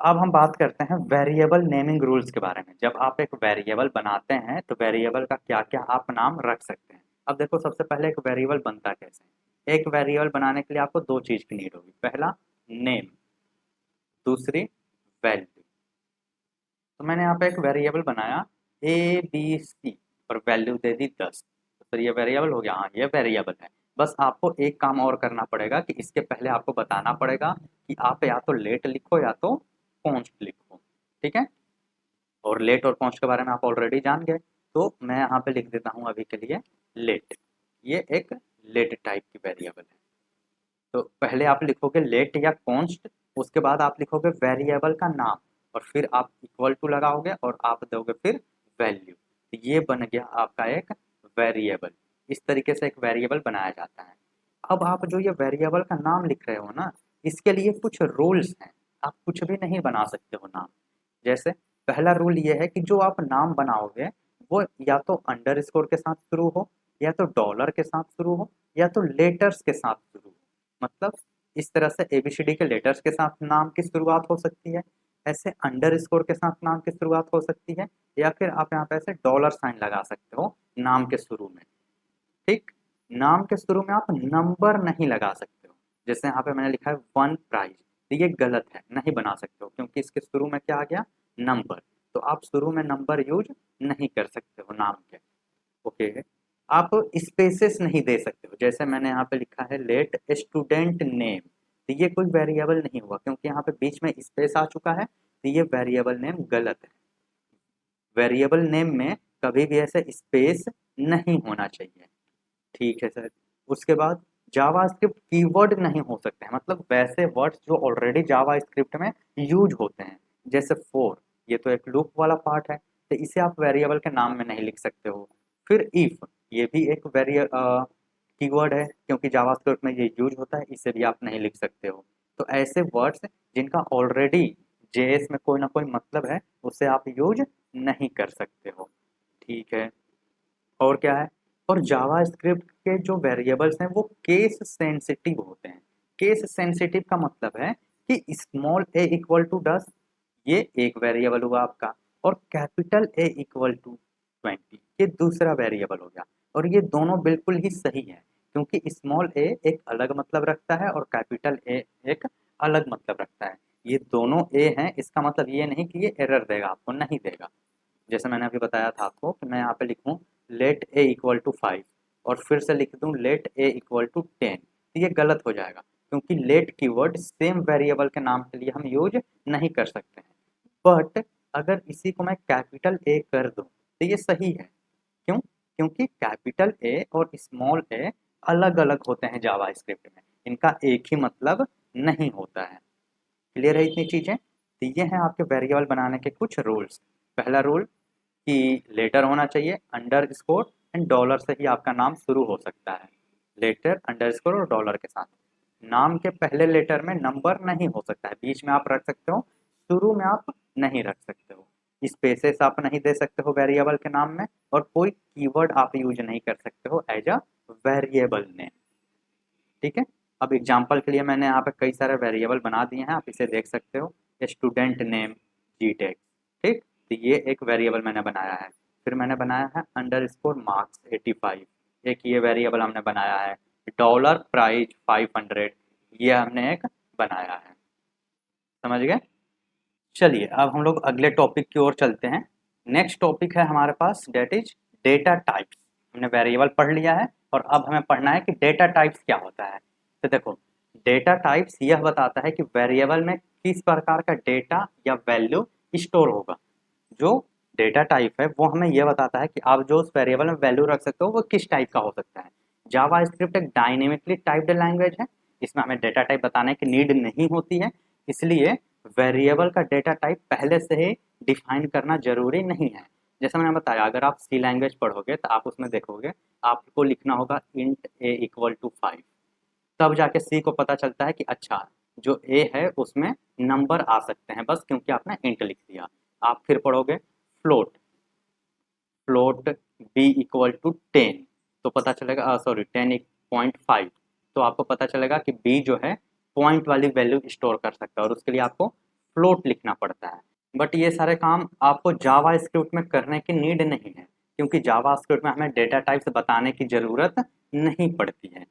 अब हम बात करते हैं वेरिएबल नेमिंग रूल्स के बारे में। जब आप एक वेरिएबल बनाते हैं तो वेरिएबल का क्या क्या आप नाम रख सकते हैं। अब देखो, सबसे पहले एक वेरिएबल बनता कैसे है। एक वेरिएबल बनाने के लिए आपको दो चीज की नीड होगी। पहला नेम, दूसरी वैल्यू। तो मैंने यहाँ पे एक वेरिएबल बनाया ए बी सी और वैल्यू दे दी 10। तो फिर ये वेरिएबल हो गया। हाँ, ये वेरिएबल है। बस आपको एक काम और करना पड़ेगा कि इसके पहले आपको बताना पड़ेगा कि आप या तो लेट लिखो या तो कॉन्स्ट लिखो, ठीक है। और लेट और कॉन्स्ट के बारे में आप ऑलरेडी जान गए, तो मैं यहाँ पे लिख देता हूँ अभी के लिए लेट। ये एक लेट टाइप की वेरिएबल है। तो पहले आप लिखोगे लेट या कॉन्स्ट, उसके बाद आप लिखोगे वेरिएबल का नाम, और फिर आप इक्वल टू लगाओगे और आप दोगे फिर वैल्यू। तो ये बन गया आपका एक वेरिएबल। इस तरीके से एक वेरिएबल बनाया जाता है। अब आप जो ये वेरिएबल का नाम लिख रहे हो ना, इसके लिए कुछ रूल्स हैं। आप कुछ भी नहीं बना सकते हो नाम। जैसे पहला रूल ये है कि जो आप नाम बनाओगे वो या तो अंडर स्कोर के साथ शुरू हो, या तो डॉलर के साथ शुरू हो, या तो लेटर्स के साथ शुरू हो। मतलब इस तरह से एबीसीडी के लेटर्स के साथ नाम की शुरुआत हो सकती है, ऐसे अंडर स्कोर के साथ नाम की शुरुआत हो सकती है, या फिर आप यहाँ पे ऐसे डॉलर साइन लगा सकते हो नाम के शुरू में, ठीक। नाम के शुरू में आप नंबर नहीं लगा सकते हो। जैसे यहाँ पे मैंने लिखा है वन प्राइज, तो ये गलत है, नहीं बना सकते हो, क्योंकि इसके शुरू में क्या आ गया नंबर। तो आप शुरू में नंबर यूज नहीं कर सकते हो नाम के, ओके। आप स्पेसेस नहीं दे सकते हो। जैसे मैंने यहाँ पे लिखा है लेट स्टूडेंट नेम, तो ये कोई वेरिएबल नहीं हुआ, क्योंकि यहाँ पे बीच में स्पेस आ चुका है, तो ये वेरिएबल नेम गलत है। वेरिएबल नेम में कभी भी ऐसे स्पेस नहीं होना चाहिए, ठीक है सर। उसके बाद जावा स्क्रिप्ट कीवर्ड नहीं हो सकते हैं, मतलब वैसे वर्ड्स जो ऑलरेडी जावा स्क्रिप्ट में यूज होते हैं। जैसे फोर, ये तो एक लूप वाला पार्ट है, तो इसे आप वेरिएबल के नाम में नहीं लिख सकते हो। फिर इफ, ये भी एक कीवर्ड है, क्योंकि जावा स्क्रिप्ट में ये यूज होता है, इसे भी आप नहीं लिख सकते हो। तो ऐसे वर्ड्स जिनका ऑलरेडी जेएस में कोई ना कोई मतलब है, उसे आप यूज नहीं कर सकते हो, ठीक है। और क्या है, और जावा स्क्रिप्ट के जो वेरिएबल्स हैं वो केस सेंसिटिव होते हैं। केस सेंसिटिव का मतलब है कि स्मॉल ए इक्वल टू 10, ये एक वेरिएबल हुआ आपका, और कैपिटल ए इक्वल टू 20, ये दूसरा वेरिएबल हो गया। और ये दोनों बिल्कुल ही सही है, क्योंकि स्मॉल ए एक अलग मतलब रखता है और कैपिटल ए एक अलग मतलब रखता है। ये दोनों ए हैं, इसका मतलब ये नहीं कि ये एरर देगा आपको, नहीं देगा। जैसे मैंने अभी बताया था आपको कि मैं यहाँ पे लिखूँ लेट ए इक्वल टू 5 और फिर से लिख दूँ लेट ए इक्वल टू 10, तो ये गलत हो जाएगा, क्योंकि लेट कीवर्ड सेम वेरिएबल के नाम के लिए हम यूज नहीं कर सकते हैं। बट अगर इसी को मैं कैपिटल ए कर दूँ तो ये सही है। क्यों? क्योंकि कैपिटल ए और स्मॉल ए अलग अलग होते हैं जावा स्क्रिप्ट में, इनका एक ही मतलब नहीं होता है। क्लियर है इतनी चीज़ें? तो ये हैं आपके वेरिएबल बनाने के कुछ रूल्स। पहला रूल कि लेटर होना चाहिए, अंडर स्कोर एंड डॉलर से ही आपका नाम शुरू हो सकता है। लेटर, अंडर स्कोर और डॉलर के साथ। नाम के पहले लेटर में नंबर नहीं हो सकता है, बीच में आप रख सकते हो, शुरू में आप नहीं रख सकते हो। स्पेसेस आप नहीं दे सकते हो वेरिएबल के नाम में, और कोई कीवर्ड आप यूज नहीं कर सकते हो एज अ वेरिएबल नेम। ठीक है। अब एग्जांपल के लिए मैंने यहाँ पे कई सारे वेरिएबल बना दिए हैं, आप इसे देख सकते हो। स्टूडेंट नेम जीटेक, ठीक, तो ये एक वेरिएबल मैंने बनाया है। फिर मैंने बनाया है अंडर स्कोर मार्क्स 85, एक ये वेरिएबल हमने बनाया है। डॉलर प्राइज 500, ये हमने एक बनाया है। समझ गए? चलिए अब हम लोग अगले टॉपिक की ओर चलते हैं। नेक्स्ट टॉपिक है हमारे पास, डेट इज डेटा टाइप्स। हमने वेरिएबल पढ़ लिया है और अब हमें पढ़ना है कि डेटा टाइप्स क्या होता है। तो देखो, डेटा टाइप्स यह बताता है कि वेरिएबल में किस प्रकार का डेटा या वैल्यू स्टोर होगा। जो डेटा टाइप है वो हमें यह बताता है कि आप जो उस वेरिएबल में वैल्यू रख सकते हो वो किस टाइप का हो सकता है। जावा स्क्रिप्ट एक डायनेमिकली टाइप्ड लैंग्वेज है, इसमें हमें डेटा टाइप बताने की नीड नहीं होती है, इसलिए वेरिएबल का डेटा टाइप पहले से ही डिफाइन करना जरूरी नहीं है। जैसे मैंने बताया, अगर आप सी लैंग्वेज पढ़ोगे तो आप उसमें देखोगे आपको लिखना होगा इंट ए इक्वल टू 5, तब जाके सी को पता चलता है कि अच्छा जो ए है उसमें नंबर आ सकते हैं, बस क्योंकि आपने इंट लिख दिया। आप फिर पढ़ोगे float, float B equal to 10, तो पता चलेगा, सॉरी 10.5, तो आपको पता चलेगा कि बी जो है पॉइंट वाली वैल्यू स्टोर कर सकता है और उसके लिए आपको फ्लोट लिखना पड़ता है। बट ये सारे काम आपको जावा स्क्रिप्ट में करने की नीड नहीं है, क्योंकि जावा स्क्रिप्ट में हमें डेटा टाइप्स बताने की ज़रूरत नहीं पड़ती है।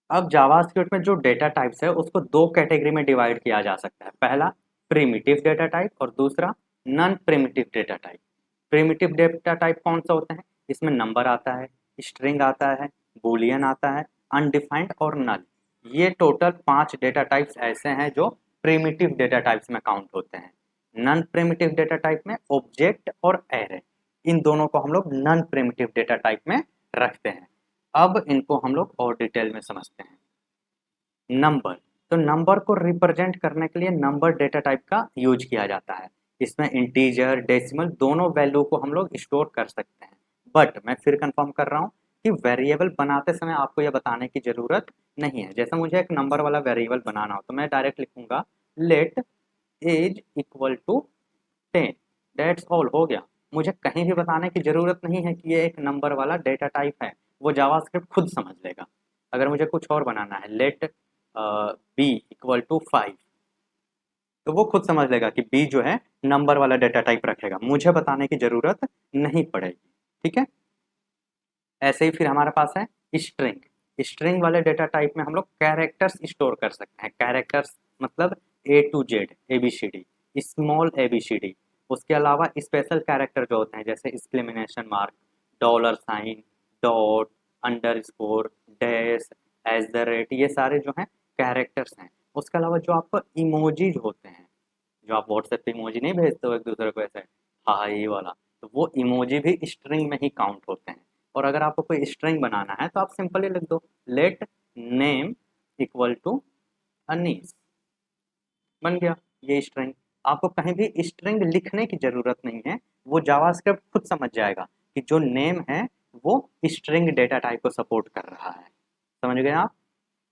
अब जावास्क्रिप्ट में जो डेटा टाइप्स है उसको दो कैटेगरी में डिवाइड किया जा सकता है। पहला प्रिमिटिव डेटा टाइप और दूसरा non primitive data type. Primitive data type कौन सा होता है? इसमें नंबर आता है, स्ट्रिंग आता है, बूलियन आता है, अनडिफाइंड और नल। ये टोटल 5 डेटा टाइप्स ऐसे हैं जो प्रिमिटिव डेटा टाइप्स में काउंट होते हैं। नॉन प्रिमिटिव डेटा टाइप में ऑब्जेक्ट और एरे, इन दोनों को हम लोग नॉन प्रिमिटिव डेटा टाइप में रखते हैं। अब इनको हम लोग और डिटेल में समझते हैं। नंबर, तो नंबर को रिप्रेजेंट करने के लिए नंबर डेटा टाइप का यूज किया जाता है। इसमें इंटीजर, डेसिमल दोनों वैल्यू को हम लोग स्टोर कर सकते हैं। बट मैं फिर कंफर्म कर रहा हूँ कि वेरिएबल बनाते समय आपको यह बताने की जरूरत नहीं है। जैसे मुझे एक नंबर वाला वेरिएबल बनाना हो तो मैं डायरेक्ट लिखूंगा let age equal to 10, that's all, हो गया। मुझे कहीं भी बताने की ज़रूरत नहीं है कि ये एक नंबर वाला डेटा टाइप है, वो जावास्क्रिप्ट खुद समझ लेगा। अगर मुझे कुछ और बनाना है, लेट बी इक्वल टू 5, तो वो खुद समझ लेगा कि बी जो है नंबर वाला डेटा टाइप रखेगा, मुझे बताने की ज़रूरत नहीं पड़ेगी। ठीक है। ऐसे ही फिर हमारे पास है स्ट्रिंग। स्ट्रिंग वाले डेटा टाइप में हम लोग कैरेक्टर्स स्टोर कर सकते हैं। कैरेक्टर्स मतलब A to Z, A B C D, small A B C D. उसके अलावा स्पेशल कैरेक्टर जो होते हैं जैसे exclamation mark, dollar sign, dot, underscore, dash, at the rate, ये सारे जो हैं कैरेक्टर्स हैं। उसके अलावा जो आपको इमोजीज होते हैं, जो आप व्हाट्सएप पे इमोजी नहीं भेजते हो एक दूसरे को ऐसे, हाँ ये वाला, तो वो इमोजी भी स्ट्रिंग में ही काउंट होते हैं। और अगर आपको कोई स्ट्रिंग बनाना है तो आप सिंपली लिख दो let name equal to Anees, बन गया ये स्ट्रिंग। आपको कहीं भी स्ट्रिंग लिखने की जरूरत नहीं है, वो जावास्क्रिप्ट खुद समझ जाएगा कि जो नेम है वो स्ट्रिंग डेटा टाइप को सपोर्ट कर रहा है। समझ गए आप?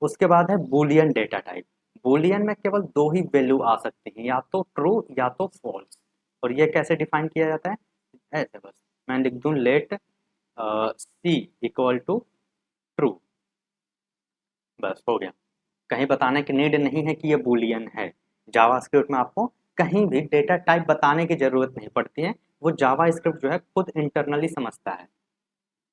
उसके बाद है बूलियन डेटा टाइप। बूलियन में केवल दो ही वैल्यू आ सकती हैं, या तो ट्रू या तो फॉल्स। और ये कैसे डिफाइन किया जाता है? ऐसे बस मैं लिख दूं let C equal to true, बस हो गया। कहीं बताने की नीड नहीं है कि ये बूलियन है। जावास्क्रिप्ट में आपको कहीं भी डेटा टाइप बताने की जरूरत नहीं पड़ती है, वो जावास्क्रिप्ट जो है खुद इंटरनली समझता है।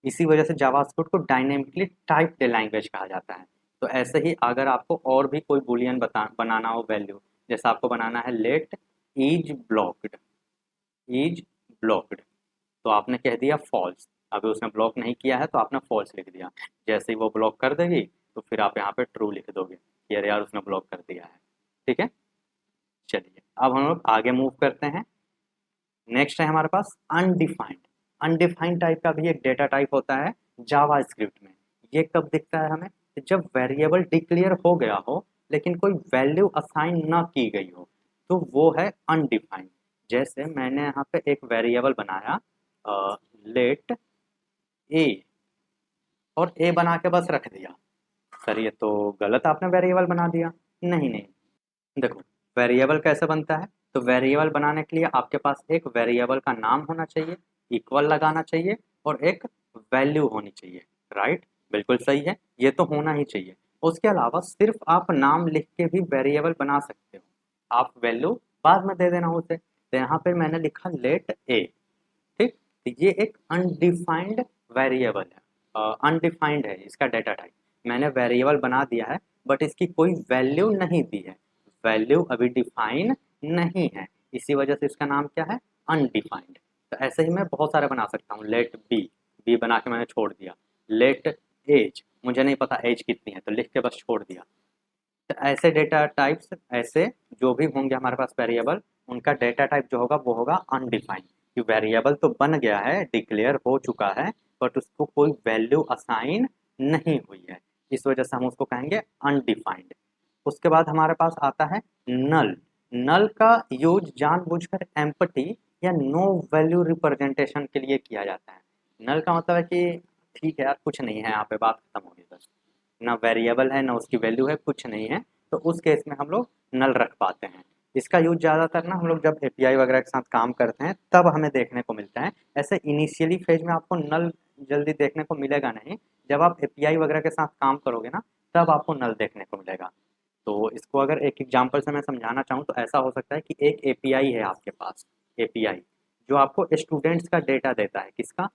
इसी वजह से जावास्क्रिप्ट को डायनेमिकली टाइप्ड लैंग्वेज कहा जाता है। तो ऐसे ही अगर आपको और भी कोई बूलियन बनाना हो वैल्यू, जैसे आपको बनाना है let is blocked, is blocked, तो आपने कह दिया फॉल्स, अभी उसने ब्लॉक नहीं किया है तो आपने फॉल्स लिख दिया। जैसे ही वो ब्लॉक कर देगी तो फिर आप यहाँ पे ट्रू लिख दोगे कि अरे यार उसने ब्लॉक कर दिया है। ठीक है, चलिए अब हम लोग आगे मूव करते हैं। नेक्स्ट है हमारे पास अनडिफाइंड। अनडिफाइंड टाइप का भी एक डेटा टाइप होता है जावा स्क्रिप्ट में। ये कब दिखता है हमें, जब वेरिएबल डिक्लेयर हो गया हो लेकिन कोई वैल्यू असाइन ना की गई हो, तो वो है अनडिफाइंड। जैसे मैंने यहाँ पे एक वेरिएबल बनाया लेट ए, और ए बना के बस रख दिया। सर ये तो गलत आपने वेरिएबल बना दिया। नहीं नहीं, देखो वेरिएबल कैसे बनता है, तो वेरिएबल बनाने के लिए आपके पास एक वेरिएबल का नाम होना चाहिए, इक्वल लगाना चाहिए, और एक वैल्यू होनी चाहिए। राइट, बिल्कुल सही है, ये तो होना ही चाहिए। उसके अलावा सिर्फ आप नाम लिख के भी वेरिएबल बना सकते हो, आप वैल्यू बाद में दे देना उसे। तो यहाँ पे मैंने लिखा लेट ए, ठीक, तो ये एक अनडिफाइंड वेरिएबल है, अनडिफाइंड है इसका डेटा टाइप। मैंने वेरिएबल बना दिया है बट इसकी कोई वैल्यू नहीं दी है, वैल्यू अभी डिफाइन नहीं है, इसी वजह से इसका नाम क्या है, अनडिफाइंड। तो ऐसे ही मैं बहुत सारे बना सकता हूँ, लेट बी, बी बना के मैंने छोड़ दिया। लेट एज, मुझे नहीं पता एज कितनी है तो लिख के बस छोड़ दिया। तो ऐसे डेटा टाइप्स, ऐसे जो भी होंगे हमारे पास वेरिएबल, उनका डेटा टाइप जो होगा वो होगा अनडिफाइंड। कि वेरिएबल तो बन गया है, डिक्लेयर हो चुका है, बट उसको कोई वैल्यू असाइन नहीं हुई है, इस वजह से हम उसको कहेंगे अनडिफाइंड। उसके बाद हमारे पास आता है नल। नल का यूज जानबूझकर एम्पटी या नो वैल्यू रिप्रेजेंटेशन के लिए किया जाता है। नल का मतलब है कि ठीक है यार कुछ नहीं है, यहाँ पे बात खत्म होगी बस, ना वेरिएबल है ना उसकी वैल्यू है, कुछ नहीं है, तो उस केस में हम लोग नल रख पाते हैं। इसका यूज ज़्यादातर ना हम लोग जब एपीआई वगैरह के साथ काम करते हैं तब हमें देखने को मिलता है। ऐसे इनिशियली फेज में आपको नल जल्दी देखने को मिलेगा नहीं, जब आप एपीआई वगैरह के साथ काम करोगे ना तब आपको नल देखने को मिलेगा। तो इसको अगर एक एग्जांपल से मैं समझाना चाहूँ तो ऐसा हो सकता है कि एक एपीआई है आपके पास, एपीआई जो आपको स्टूडेंट्स का डेटा देता है, किसका,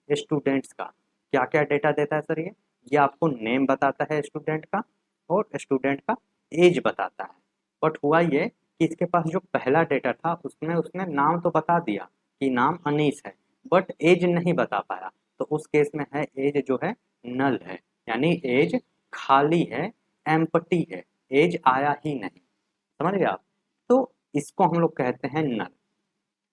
स्टूडेंट्स का। क्या क्या डेटा देता है सर ये आपको नेम बताता है स्टूडेंट का, और स्टूडेंट का एज बताता है। बट हुआ ये कि इसके पास जो पहला डेटा था उसमें उसने नाम तो बता दिया कि नाम अनीस है, बट एज नहीं बता पाया, तो उस केस में है एज जो है नल है, यानी एज खाली है, एम्पटी है, एज आया ही नहीं। समझ गए आप, तो इसको हम लोग कहते हैं नल।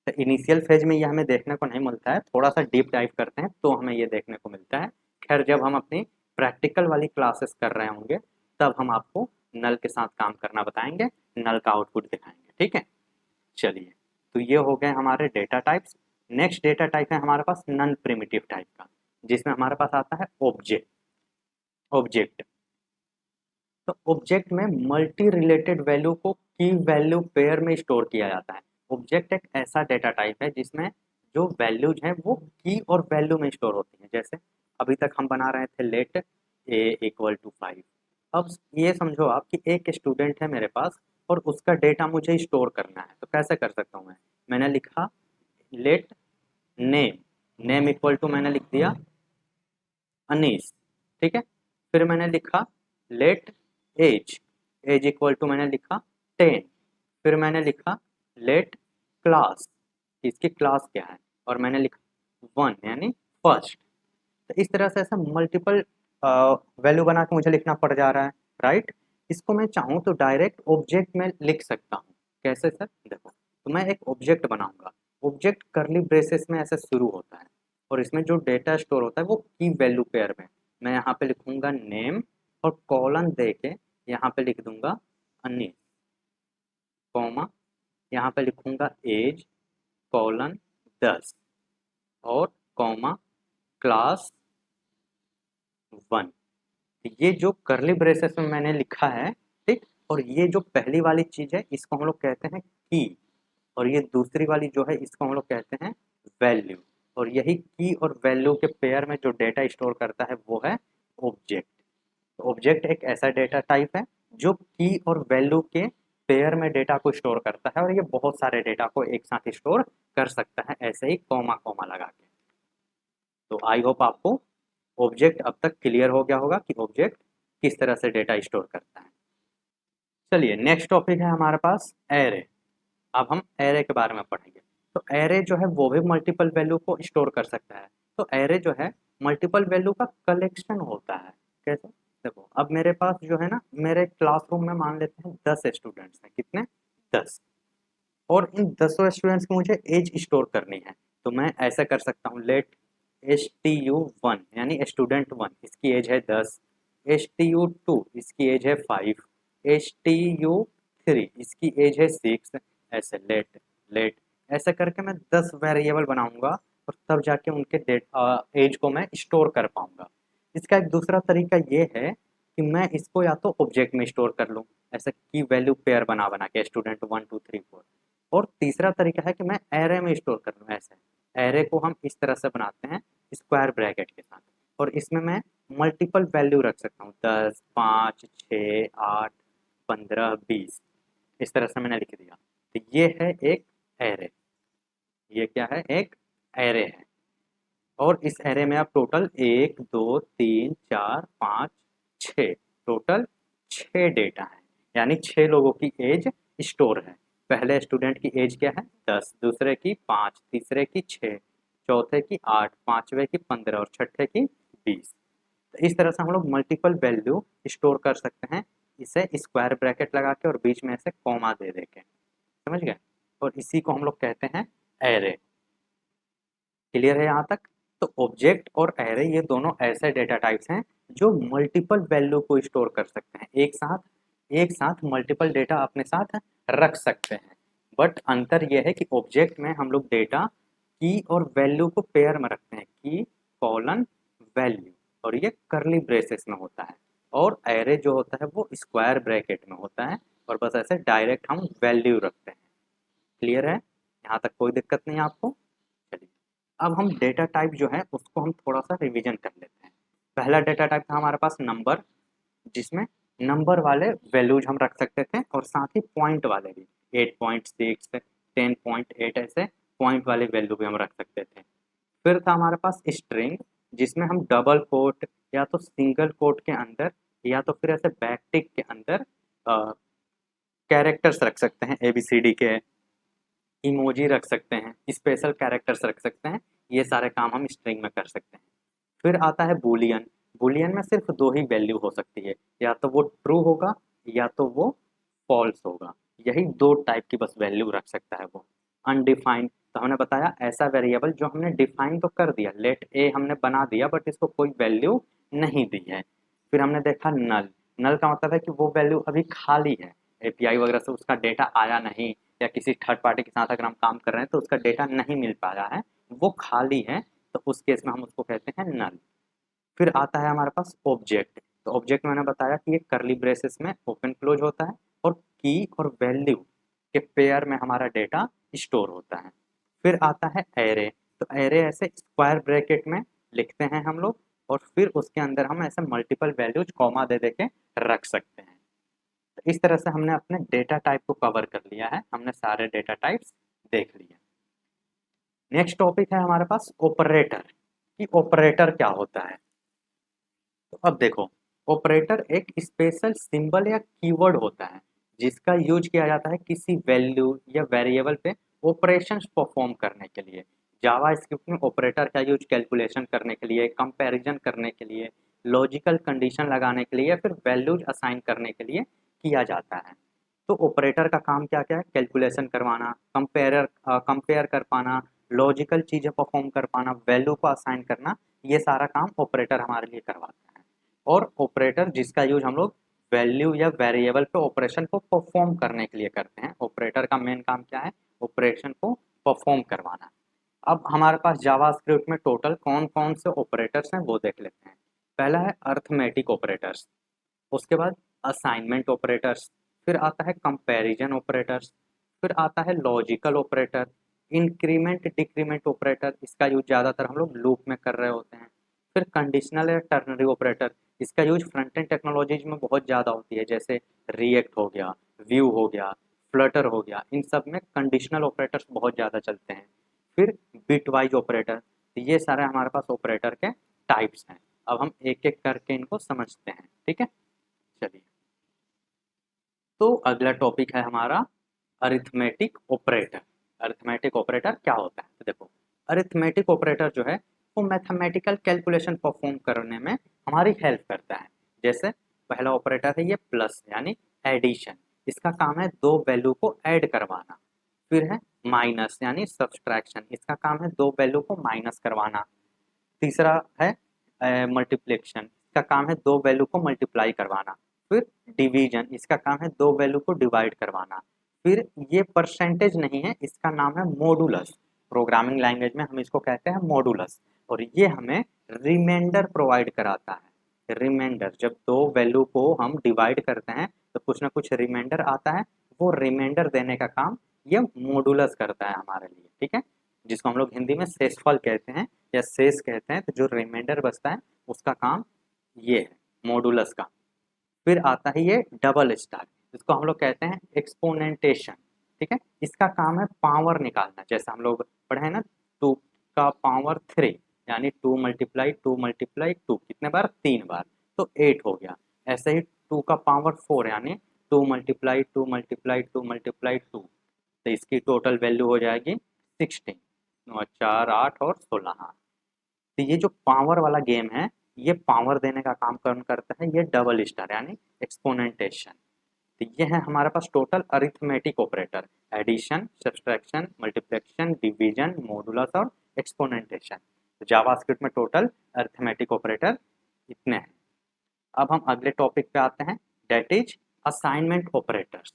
तो इनिशियल फेज में ये हमें देखने को नहीं मिलता है, थोड़ा सा डीप डाइव करते हैं तो हमें ये देखने को मिलता है। खैर जब हम अपनी प्रैक्टिकल वाली क्लासेस कर रहे होंगे तब हम आपको नल के साथ काम करना बताएंगे, नल का आउटपुट दिखाएंगे। ठीक है, चलिए, तो ये हो गए हमारे data types. Next data type है हमारे पास नॉन प्रिमिटिव टाइप का, जिसमें हमारे पास आता है ऑब्जेक्ट। ऑब्जेक्ट, तो ऑब्जेक्ट में मल्टी रिलेटेड वैल्यू को की वैल्यू पेयर में स्टोर किया जाता है। ऑब्जेक्ट एक ऐसा डेटा टाइप है जिसमें जो वैल्यूज हैं वो की और वैल्यू में स्टोर होती हैं। जैसे अभी तक हम बना रहे थे लेट ए इक्वल टू 5। अब ये समझो आप कि एक स्टूडेंट है मेरे पास और उसका डेटा मुझे स्टोर करना है, तो कैसे कर सकता हूँ मैं, मैंने लिखा let name, name equal to मैंने लिख दिया अनीस, ठीक है। फिर मैंने लिखा let age, age equal to मैंने लिखा 10। फिर मैंने लिखा लेट क्लास, इसकी क्लास क्या है, और मैंने लिखा 1 यानी फर्स्ट। तो इस तरह से ऐसा मल्टीपल वैल्यू बना के मुझे लिखना पड़ जा रहा है। राइट, इसको मैं चाहूँ तो डायरेक्ट ऑब्जेक्ट में लिख सकता हूँ। कैसे सर, देखो, तो मैं एक ऑब्जेक्ट बनाऊंगा, ऑब्जेक्ट करली ब्रेसेस में ऐसे शुरू होता है, और इसमें जो डेटा स्टोर होता है वो की वैल्यू पेयर में। मैं यहाँ पे लिखूंगा नेम, और कॉलन दे के यहाँ पे लिख दूंगा अनिल, कॉमा, यहाँ पे लिखूंगा एज कॉलन 10, और कॉमा क्लास 1। ये जो करली ब्रेसेस में मैंने लिखा है, ठीक, और ये जो पहली वाली चीज है इसको हम लोग कहते हैं की, और ये दूसरी वाली जो है इसको हम लोग कहते हैं वैल्यू। और यही की और वैल्यू के पेयर में जो डेटा स्टोर करता है वो है ऑब्जेक्ट। तो ऑब्जेक्ट एक ऐसा डेटा टाइप है जो की और वैल्यू के पेयर में डेटा को स्टोर करता है, और ये बहुत सारे डेटा को एक साथ स्टोर कर सकता है ऐसे ही कॉमा कॉमा लगा के। तो आई होप आपको ऑब्जेक्ट अब तक क्लियर हो गया होगा कि ऑब्जेक्ट किस तरह से डेटा स्टोर करता है। चलिए नेक्स्ट टॉपिक है हमारे पास एरे। अब हम एरे के बारे में पढ़ेंगे। तो एरे जो है वो भी मल्टीपल वैल्यू को स्टोर कर सकता है। तो एरे जो है मल्टीपल वैल्यू का कलेक्शन होता है। कैसे? देखो अब मेरे पास जो है ना, मेरे क्लासरूम में मान लेते हैं 10 स्टूडेंट्स हैं। कितने? 10। और इन 10 स्टूडेंट्स की मुझे एज स्टोर करनी है। तो मैं ऐसा कर सकता हूँ, लेट STU1 यानी स्टूडेंट 1 इसकी एज है 10, STU2 इसकी एज है 5, STU3 इसकी एज है 6। ऐसे लेट लेट ऐसा करके मैं 10 वेरिएबल बनाऊंगा और तब जाके उनके डेट एज को मैं स्टोर कर पाऊंगा। इसका एक दूसरा तरीका ये है कि मैं इसको या तो ऑब्जेक्ट में स्टोर कर लूँ, ऐसे की वैल्यू पेयर बना बना के स्टूडेंट 1 2 3 4। और तीसरा तरीका है कि मैं एरे में स्टोर कर लूँ। ऐसे एरे को हम इस तरह से बनाते हैं स्क्वायर ब्रैकेट के साथ, और इसमें मैं मल्टीपल वैल्यू रख सकता हूँ, 10 5 6 8 15 20। इस तरह से मैंने लिख दिया। तो ये है एक एरे। ये क्या है? एक एरे है। और इस एरे में आप टोटल 1 2 3 4 5 6, टोटल 6 डेटा है, यानी 6 लोगों की एज स्टोर है। पहले स्टूडेंट की एज क्या है? 10, दूसरे की 5, तीसरे की 6, चौथे की 8, पांचवे की 15 और छठे की 20। तो इस तरह से हम लोग मल्टीपल वैल्यू स्टोर कर सकते हैं, इसे स्क्वायर ब्रैकेट लगा के और बीच में ऐसे कॉमा दे दे के। समझ गए? और इसी को हम लोग कहते हैं एरे। क्लियर है यहाँ तक? तो ऑब्जेक्ट और एरे ये दोनों ऐसे डेटा टाइप्स हैं जो मल्टीपल वैल्यू को स्टोर कर सकते हैं, एक साथ मल्टीपल डेटा अपने साथ रख सकते हैं। बट अंतर यह है कि ऑब्जेक्ट में हम लोग डेटा की और वैल्यू को पेयर में रखते हैं, की कॉलन वैल्यू, और ये करली ब्रेसेस में होता है। और एरे जो होता है वो स्क्वायर ब्रैकेट में होता है, और बस ऐसे डायरेक्ट हम वैल्यू रखते हैं। क्लियर है? यहाँ तक कोई दिक्कत नहीं है आपको? चलिए अब हम डेटा टाइप जो है उसको हम थोड़ा सा रिवीजन कर लेते हैं। पहला डेटा टाइप था हमारे पास नंबर, जिसमें नंबर वाले वैल्यूज हम रख सकते थे और साथ ही पॉइंट वाले भी, 8.6 10.8 ऐसे पॉइंट वाले वैल्यू भी हम रख सकते थे। फिर था हमारे पास स्ट्रिंग, जिसमें हम डबल कोट या तो सिंगल कोट के अंदर या तो फिर ऐसे बैकटिक के अंदर कैरेक्टर्स रख सकते हैं, ABCD के, इमोजी रख सकते हैं, स्पेशल कैरेक्टर्स रख सकते हैं। ये सारे काम हम स्ट्रिंग में कर सकते हैं। फिर आता है बूलियन। बूलियन में सिर्फ दो ही वैल्यू हो सकती है, या तो वो ट्रू होगा या तो वो फॉल्स होगा। यही दो टाइप की बस वैल्यू रख सकता है वो। अनडिफाइंड, तो हमने बताया ऐसा वेरिएबल जो हमने डिफाइन तो कर दिया, लेट ए हमने बना दिया बट इसको कोई वैल्यू नहीं दी है। फिर हमने देखा नल। नल का मतलब है कि वो वैल्यू अभी खाली है, API वगैरह से उसका डेटा आया नहीं, या किसी थर्ड पार्टी के साथ अगर हम काम कर रहे हैं तो उसका डेटा नहीं मिल पाया है, वो खाली है, तो उस केस में हम उसको कहते हैं नल। फिर आता है हमारे पास ऑब्जेक्ट। तो ऑब्जेक्ट मैंने बताया कि ये करली ब्रेसेस में ओपन क्लोज होता है, और की और वैल्यू के पेयर में हमारा डेटा स्टोर होता है। फिर आता है एरे। तो एरे ऐसे स्क्वायर ब्रैकेट में लिखते हैं हम लोग, और फिर उसके अंदर हम ऐसे मल्टीपल वैल्यूज कॉमा दे दे के रख सकते हैं। तो इस तरह से हमने अपने डेटा टाइप को कवर कर लिया है, हमने सारे डेटा टाइप्स देख लिए। नेक्स्ट टॉपिक है हमारे पास ऑपरेटर, कि ऑपरेटर क्या होता है। तो अब देखो, ऑपरेटर एक स्पेशल सिंबल या कीवर्ड होता है जिसका यूज किया जाता है किसी वैल्यू या वेरिएबल पे ऑपरेशंस परफॉर्म करने के लिए। जावा स्क्रिप्ट में ऑपरेटर का यूज कैलकुलेशन करने के लिए, कंपैरिजन करने के लिए, लॉजिकल कंडीशन लगाने के लिए, या फिर वैल्यूज असाइन करने के लिए किया जाता है। तो ऑपरेटर का काम क्या क्या है? कैलकुलेशन करवाना, कंपेयर कर पाना, लॉजिकल चीज़ें परफॉर्म कर पाना, वैल्यू को असाइन करना, ये सारा काम ऑपरेटर हमारे लिए करवाता है। और ऑपरेटर जिसका यूज हम लोग वैल्यू या वेरिएबल पे ऑपरेशन को परफॉर्म करने के लिए करते हैं। ऑपरेटर का मेन काम क्या है? ऑपरेशन को परफॉर्म करवाना। अब हमारे पास जावास्क्रिप्ट में टोटल कौन कौन से ऑपरेटर्स हैं वो देख लेते हैं। पहला है अर्थमेटिक ऑपरेटर्स, उसके बाद असाइनमेंट ऑपरेटर्स, फिर आता है कंपैरिजन ऑपरेटर्स, फिर आता है logical operator, increment decrement operator, इसका यूज ज़्यादातर हम लोग लूप में कर रहे होते हैं। फिर कंडीशनल या टर्नरी ऑपरेटर, इसका यूज फ्रंट एंड टेक्नोलॉजीज में बहुत ज़्यादा होती है, जैसे रिएक्ट हो गया, व्यू हो गया, फ्लटर हो गया, इन सब में कंडीशनल ऑपरेटर्स बहुत ज़्यादा चलते हैं। फिर बिटवाइज ऑपरेटर, तो ये सारे हमारे पास ऑपरेटर के टाइप्स हैं। अब हम एक एक करके इनको समझते हैं, ठीक है। चलिए, तो अगला टॉपिक है हमारा अरिथमेटिक ऑपरेटर। अरिथमेटिक ऑपरेटर क्या होता है? तो देखो, अरिथमेटिक ऑपरेटर जो है वो मैथमेटिकल कैलकुलेशन परफॉर्म करने में हमारी हेल्प करता है। जैसे पहला ऑपरेटर है ये प्लस यानी एडिशन, इसका काम है दो वैल्यू को ऐड करवाना। फिर है माइनस यानी सब्सट्रैक्शन, इसका काम है दो वैल्यू को माइनस करवाना। तीसरा है मल्टीप्लिकेशन, इसका काम है दो वैल्यू को मल्टीप्लाई करवाना। फिर डिवीजन, इसका काम है दो वैल्यू को डिवाइड करवाना। फिर ये परसेंटेज नहीं है, इसका नाम है मॉडुलस। प्रोग्रामिंग लैंग्वेज में हम इसको कहते हैं मॉडुलस, और ये हमें रिमाइंडर प्रोवाइड कराता है। रिमाइंडर, जब दो वैल्यू को हम डिवाइड करते हैं तो कुछ ना कुछ रिमाइंडर आता है, वो रिमाइंडर देने का काम ये मॉडुलस करता है हमारे लिए, ठीक है। जिसको हम लोग हिंदी में शेषफल कहते हैं या शेष कहते हैं। तो जो रिमाइंडर बचता है उसका काम ये है, मॉडुलस का। फिर आता है ये डबल स्टार, जिसको हम लोग कहते हैं एक्सपोनेंटेशन, ठीक है। इसका काम है पावर निकालना। जैसे हम लोग पढ़े हैं ना, 2 का पावर 3 यानी 2 × 2 × 2 कितने बार? 3 बार, तो 8 हो गया। ऐसे ही 2 का पावर 4 यानी 2 × 2 × 2 × 2, तो इसकी टोटल वैल्यू हो जाएगी 16। 4 8 और 16, हाँ। तो ये जो पावर वाला गेम है, ये पावर देने का काम कौन करता है? ये डबल स्टार यानी एक्सपोनेंटेशन। तो ये है हमारे पास total arithmetic operator, addition, subtraction, multiplication, division, modulus और एक्सपोनेंटेशन। तो जावास्क्रिप्ट में टोटल अरिथमेटिक ऑपरेटर इतने हैं। अब हम अगले टॉपिक पे आते हैं, that is assignment operators.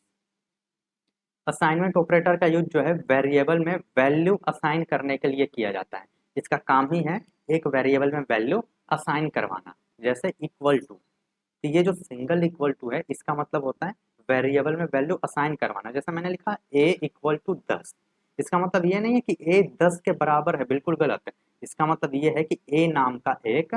Assignment operator का यूज जो है वेरिएबल में वैल्यू असाइन करने के लिए किया जाता है। इसका काम ही है एक वेरिएबल में वैल्यू असाइन करवाना। जैसे इक्वल टू, तो ये जो सिंगल इक्वल टू है, इसका मतलब होता है वेरिएबल में वैल्यू असाइन करवाना। जैसे मैंने लिखा a = 10, इसका मतलब ये नहीं है कि a 10 के बराबर है, बिल्कुल गलत है। इसका मतलब ये है कि a नाम का एक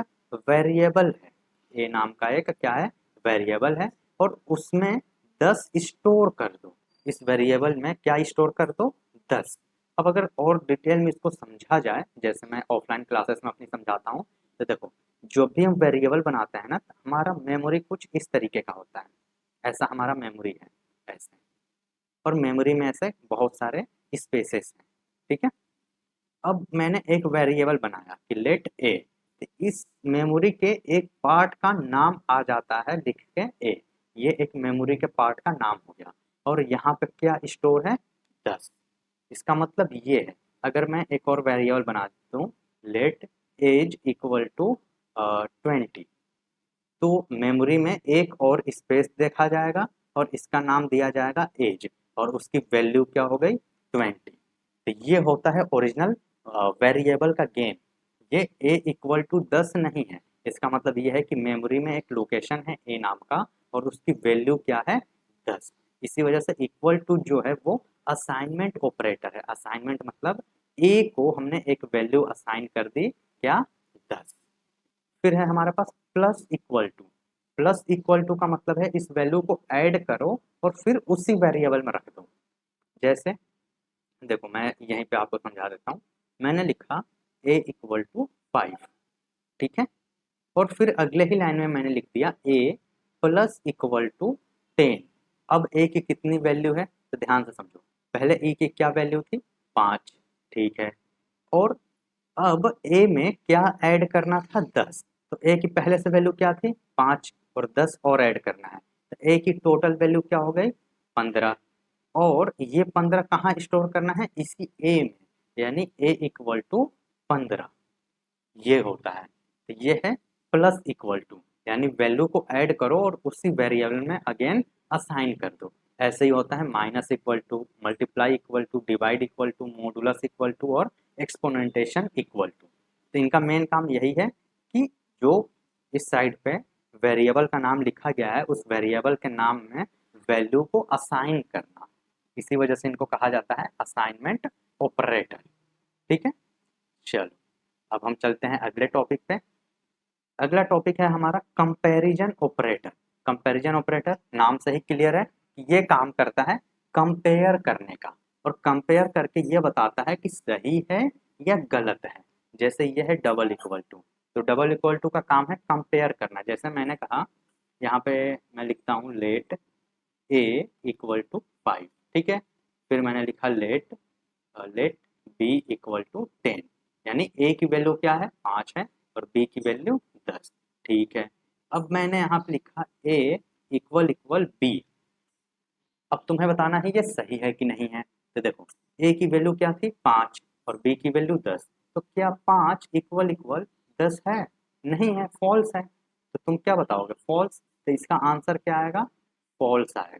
वेरिएबल है। a नाम का एक क्या है? वेरिएबल है, और उसमें 10 स्टोर कर दो। इस वेरिएबल में क्या स्टोर कर दो? 10। अब अगर और डिटेल में इसको समझा जाए, जैसे मैं ऑफलाइन क्लासेस में अपनी समझाता हूँ, तो देखो, जो भी हम वेरिएबल बनाते हैं ना, तो हमारा मेमोरी कुछ इस तरीके का होता है। ऐसा हमारा मेमोरी है, ऐसे। और मेमोरी में ऐसे बहुत सारे स्पेसेस हैं, ठीक है। अब मैंने एक वेरिएबल बनाया कि लेट ए, इस मेमोरी के एक पार्ट का नाम आ जाता है लिख के ए। ये एक मेमोरी के पार्ट का नाम हो गया, और यहाँ पे क्या स्टोर है? 10। इसका मतलब ये है, अगर मैं एक और वेरिएबल बना दूँ, लेट एज = 20, तो मेमोरी में एक और स्पेस देखा जाएगा, और इसका नाम दिया जाएगा एज, और उसकी वैल्यू क्या हो गई? 20। तो ये होता है ओरिजिनल वेरिएबल का गेम। ये a = 10 नहीं है। इसका मतलब ये है कि मेमोरी में एक लोकेशन है a नाम का, और उसकी वैल्यू क्या है? 10। इसी वजह से इक्वल टू जो है वो असाइनमेंट ऑपरेटर है। असाइनमेंट मतलब a को हमने एक वैल्यू असाइन कर दी, क्या? 10। फिर है हमारे पास plus equal to. Plus equal to का मतलब है इस वैल्यू को ऐड करो और फिर उसी वेरिएबल में रख दो। जैसे देखो, मैं यहीं पे आपको समझा देता हूँ। मैंने लिखा a = 5, ठीक है। और फिर अगले ही लाइन में मैंने लिख दिया a + 10। अब a की कितनी वैल्यू है? तो ध्यान से समझो, पहले a की क्या वैल्यू थी? 5, ठीक है। और अब a में क्या ऐड करना था? 10। तो a की पहले से वैल्यू क्या थी? 5, और 10 और ऐड करना है, तो a की टोटल वैल्यू क्या हो गई? 15। और ये 15 कहाँ स्टोर करना है? इसी a में, यानी a = 15। ये होता है। तो ये है प्लस इक्वल टू, यानी वैल्यू को ऐड करो और उसी वेरिएबल में अगेन असाइन कर दो। ऐसे ही होता है minus equal to, multiply equal to, divide equal to, modulus equal to और एक्सपोनेंटेशन इक्वल टू। तो इनका मेन काम यही है कि जो इस साइड पे वेरिएबल का नाम लिखा गया है, उस वेरिएबल के नाम में वैल्यू को असाइन करना। इसी वजह से इनको कहा जाता है असाइनमेंट ऑपरेटर, ठीक है। चलो, अब हम चलते हैं अगले टॉपिक पे। अगला टॉपिक है हमारा कंपैरिजन ऑपरेटर। कंपैरिजन ऑपरेटर नाम से ही क्लियर है कि ये काम करता है कंपेयर करने का, और कंपेयर करके ये बताता है कि सही है या गलत है। जैसे ये है डबल इक्वल टू, तो डबल इक्वल टू का काम है कंपेयर करना। जैसे मैंने कहा यहाँ पे मैं लिखता हूँ लेट ए इक्वल टू 5, ठीक है। फिर मैंने लिखा let let B equal to 10, यानी ए की वैल्यू क्या है 5 है और बी की वैल्यू 10, ठीक है। अब मैंने यहाँ पे लिखा ए इक्वल इक्वल बी। अब तुम्हें बताना है ये सही है कि नहीं है। तो देखो ए की वैल्यू क्या थी 5 और बी की वैल्यू 10, तो क्या 5 इक्वल इक्वल 10 है? नहीं है, फॉल्स है। तो तुम क्या बताओगे? फॉल्स। तो इसका आंसर क्या आएगा? फॉल्स आएगा।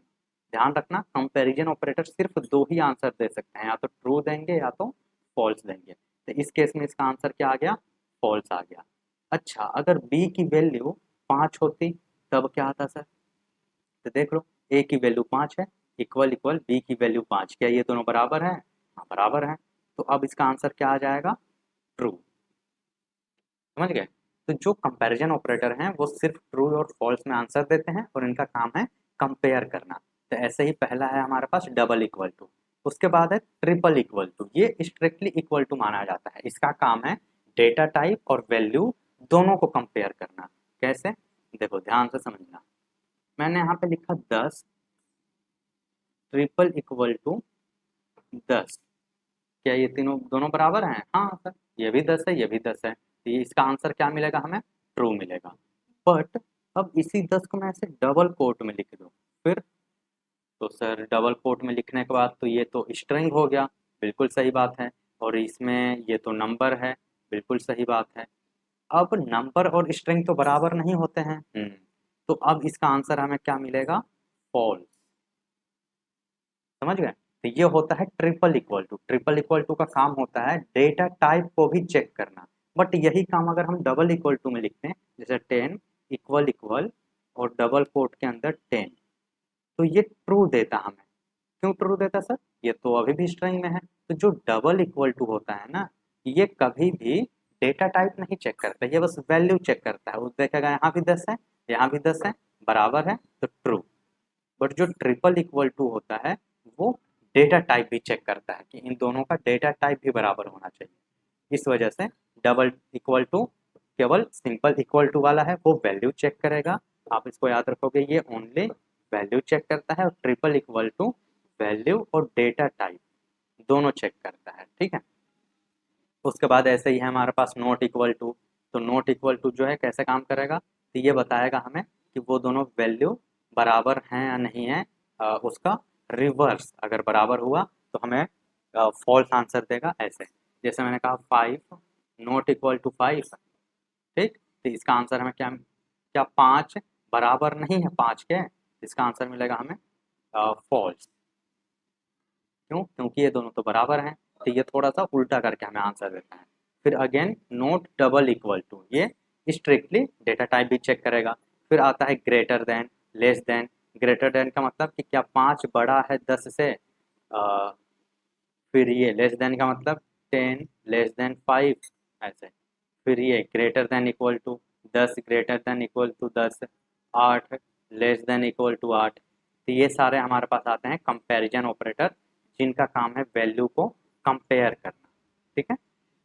ध्यान रखना कंपैरिजन ऑपरेटर सिर्फ दो ही आंसर दे सकते हैं, या तो ट्रू देंगे या तो फॉल्स देंगे। तो इस केस में इसका आंसर क्या आ गया? फॉल्स आ गया। अच्छा, अगर बी की वैल्यू 5 होती तब क्या आता सर? तो देख लो ए की वैल्यू 5 है, इक्वल इक्वल बी की वैल्यू 5, क्या ये दोनों बराबर है? हाँ बराबर है। तो अब इसका आंसर क्या आ जाएगा? ट्रू। समझ गए? तो जो कंपैरिजन ऑपरेटर हैं वो सिर्फ ट्रू और फॉल्स में आंसर देते हैं और इनका काम है कंपेयर करना। तो ऐसे ही पहला है हमारे पास डबल इक्वल टू, उसके बाद है ट्रिपल इक्वल टू। ये स्ट्रिक्टली इक्वल टू माना जाता है, इसका काम है डेटा टाइप और वैल्यू दोनों को कंपेयर करना। कैसे? देखो ध्यान से समझना। मैंने यहाँ पे लिखा 10 ट्रिपल इक्वल टू 10, क्या ये तीनों दोनों बराबर हैं? हाँ सर, ये भी 10 है, ये भी 10 है, तो ये इसका आंसर क्या मिलेगा हमें? ट्रू मिलेगा। बट अब इसी 10 को मैं ऐसे डबल कोट में लिख दूँ फिर? तो सर डबल कोट में लिखने के बाद तो ये तो स्ट्रिंग हो गया, बिल्कुल सही बात है। और इसमें ये तो नंबर है, बिल्कुल सही बात है। अब नंबर और स्ट्रिंग तो बराबर नहीं होते हैं। तो अब इसका आंसर हमें क्या मिलेगा? फॉल्स। समझ गए? तो ये होता है triple equal to. Triple equal to का काम होता है डेटा टाइप को भी चेक करना। बट यही काम अगर हम डबल इक्वल टू में लिखते हैं, जैसे 10 इक्वल इक्वल और डबल कोट के अंदर 10, तो ये ट्रू देता हमें। क्यों ट्रू देता सर? ये तो अभी भी स्ट्रिंग में है। तो जो डबल इक्वल टू होता है ना, ये कभी भी डेटा टाइप नहीं चेक करता, ये बस वैल्यू चेक करता है। वो देखेगा यहाँ भी 10 है, यहाँ भी 10 है, बराबर है तो ट्रू। बट जो ट्रिपल इक्वल टू होता है वो डेटा टाइप भी चेक करता है कि इन दोनों का डेटा टाइप भी बराबर होना चाहिए। इस वजह से डबल इक्वल टू केवल सिंपल इक्वल टू वाला है, वो वैल्यू चेक करेगा। आप इसको याद रखोगे, ये ओनली वैल्यू चेक करता है। और ट्रिपल इक्वल टू वैल्यू और डेटा टाइप दोनों चेक करता है, ठीक है। उसके बाद ऐसे ही है हमारे पास नॉट इक्वल टू। तो नॉट इक्वल टू जो है कैसे काम करेगा? तो ये बताएगा हमें कि वो दोनों वैल्यू बराबर हैं या नहीं है। उसका रिवर्स अगर बराबर हुआ तो हमें फॉल्स आंसर देगा। ऐसे जैसे मैंने कहा 5 नॉट इक्वल टू 5, ठीक। तो इसका आंसर हमें क्या? क्या 5 बराबर नहीं है 5 के? इसका आंसर मिलेगा हमें फॉल्स। क्यों? क्योंकि ये दोनों तो बराबर हैं। तो ये थोड़ा सा उल्टा करके हमें आंसर देता है। फिर again not double equal to, ये स्ट्रिक्टली डेटा टाइप भी चेक करेगा। फिर आता है greater than, less than. Greater than का मतलब कि क्या 5 बड़ा है 10 से। फिर ये लेस देन का मतलब 10 लेस देन 5, ऐसे। फिर ये greater than equal to 10 greater than equal to 10, 8 less than equal to 8। तो ये सारे हमारे पास आते हैं कंपैरिजन ऑपरेटर, जिनका काम है वैल्यू को कंपेयर करना, ठीक है।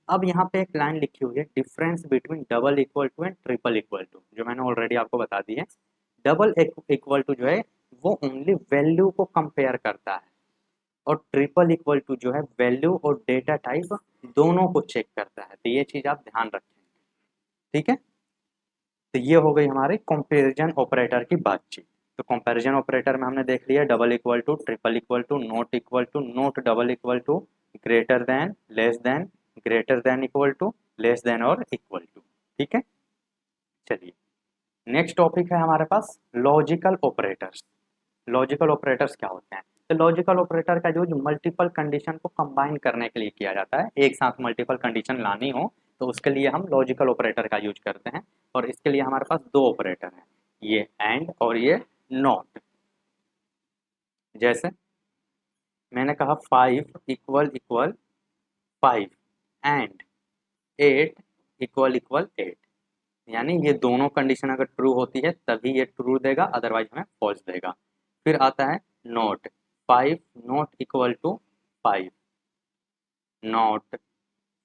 अब यहाँ पे एक लाइन लिखी हुई है difference between double equal to and triple equal to, जो मैंने ऑलरेडी आपको बता दी है। डबल इक्वल टू जो है वो ओनली वैल्यू को कंपेयर करता है, और ट्रिपल इक्वल टू जो है वैल्यू और डेटा टाइप दोनों को चेक करता है। तो ये चीज़ आप ध्यान रखें, ठीक है। तो ये हो गई हमारी कंपैरिजन ऑपरेटर की बातचीत। तो कंपैरिजन ऑपरेटर में हमने देख लिया double equal to, triple equal to, not equal to, not double equal to, greater than, less than, greater than equal to, less than और इक्वल टू, ठीक है। चलिए नेक्स्ट टॉपिक है हमारे पास लॉजिकल ऑपरेटर्स। लॉजिकल ऑपरेटर्स क्या होते हैं? तो लॉजिकल ऑपरेटर का यूज मल्टीपल कंडीशन को कंबाइन करने के लिए किया जाता है। एक साथ मल्टीपल कंडीशन लानी हो तो उसके लिए हम लॉजिकल ऑपरेटर का यूज करते हैं। और इसके लिए हमारे पास दो ऑपरेटर हैं, ये एंड और ये नॉट। जैसे मैंने कहा 5 equal equal 5 and 8 equal equal 8, यानी ये दोनों कंडीशन अगर ट्रू होती है तभी ये ट्रू देगा, अदरवाइज हमें फॉल्स देगा। फिर आता है not, 5 not equal to 5 not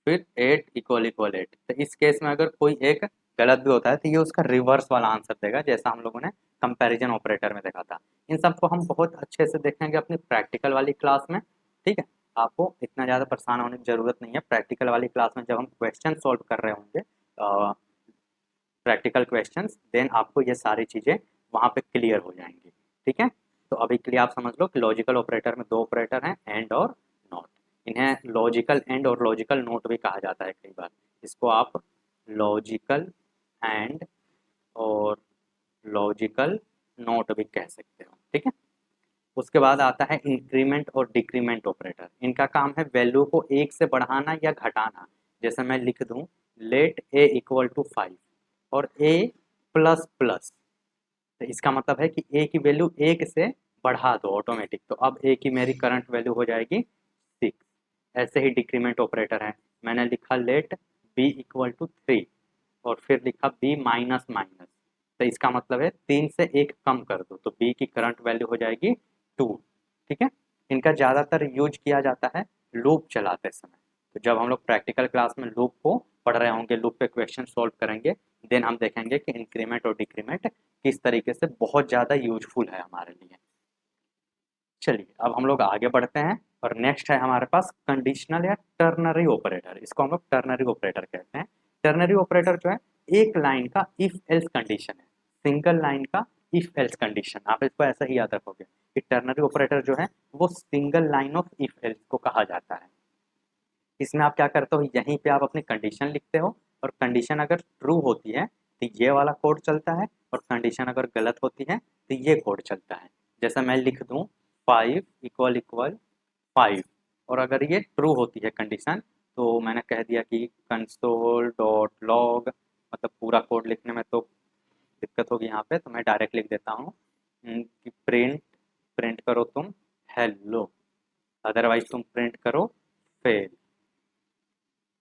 फिर 8 इक्वल इक्वल 8। तो इस केस में अगर कोई एक गलत भी होता है तो ये उसका रिवर्स वाला आंसर देगा, जैसा हम लोगों ने कंपैरिजन ऑपरेटर में देखा था। इन सबको हम बहुत अच्छे से देखेंगे अपनी प्रैक्टिकल वाली क्लास में, ठीक है। आपको इतना ज़्यादा परेशान होने की ज़रूरत नहीं है। प्रैक्टिकल वाली क्लास में जब हम क्वेश्चन सॉल्व कर रहे होंगे, प्रैक्टिकल क्वेश्चंस, देन आपको ये सारी चीज़ें वहाँ पे क्लियर हो जाएंगी, ठीक है। तो अभी के लिए आप समझ लो कि लॉजिकल ऑपरेटर में दो ऑपरेटर हैं, एंड और नॉट। इन्हें लॉजिकल एंड और लॉजिकल नोट भी कहा जाता है कई बार। इसको आप लॉजिकल एंड और लॉजिकल नोट भी कह सकते हो, ठीक है। उसके बाद आता है इंक्रीमेंट और डिक्रीमेंट ऑपरेटर। इनका काम है वैल्यू को एक से बढ़ाना या घटाना। जैसे मैं लिख दूं लेट ए इक्वल टू 5 और ए प्लस प्लस, तो इसका मतलब है कि ए की वैल्यू एक से बढ़ा दो ऑटोमेटिक, तो अब ए की मेरी करंट वैल्यू हो जाएगी 6। ऐसे ही डिक्रीमेंट ऑपरेटर है, मैंने लिखा लेट बी इक्वल टू 3 और फिर लिखा बी माइनस माइनस, तो इसका मतलब है 3 से 1 कम कर दो, तो बी की करंट वैल्यू हो जाएगी 2, ठीक है। इनका ज़्यादातर यूज किया जाता है लूप चलाते समय। तो जब हम लोग प्रैक्टिकल क्लास में लूप को पढ़ रहे होंगे, लूप पे क्वेश्चन सॉल्व करेंगे, देन हम देखेंगे कि इंक्रीमेंट और डिक्रीमेंट किस तरीके से बहुत ज़्यादा यूजफुल है हमारे लिए। चलिए अब हम लोग आगे बढ़ते हैं, और नेक्स्ट है हमारे पास कंडीशनल या टर्नरी ऑपरेटर। इसको हम लोग टर्नरी ऑपरेटर कहते हैं। टर्नरी ऑपरेटर जो है एक लाइन का इफ एल्स कंडीशन है, सिंगल लाइन का इफ एल्स कंडीशन। आप इसको ऐसा ही याद रखोगे कि टर्नरी ऑपरेटर जो है वो single line of if else को कहा जाता है। इसमें आप क्या करते हो, यहीं पे आप अपनी कंडीशन लिखते हो, और कंडीशन अगर ट्रू होती है तो ये वाला कोड चलता है, और कंडीशन अगर गलत होती है तो ये कोड चलता है। जैसे मैं लिख दूं 5 इक्वल इक्वल 5, और अगर ये ट्रू होती है कंडीशन, तो मैंने कह दिया कि कंसोल डॉट लॉग, मतलब पूरा कोड लिखने में तो दिक्कत होगी यहाँ पे, तो मैं डायरेक्ट लिख देता हूँ कि प्रिंट प्रिंट करो तुम हेलो, अदरवाइज तुम प्रिंट करो फेल।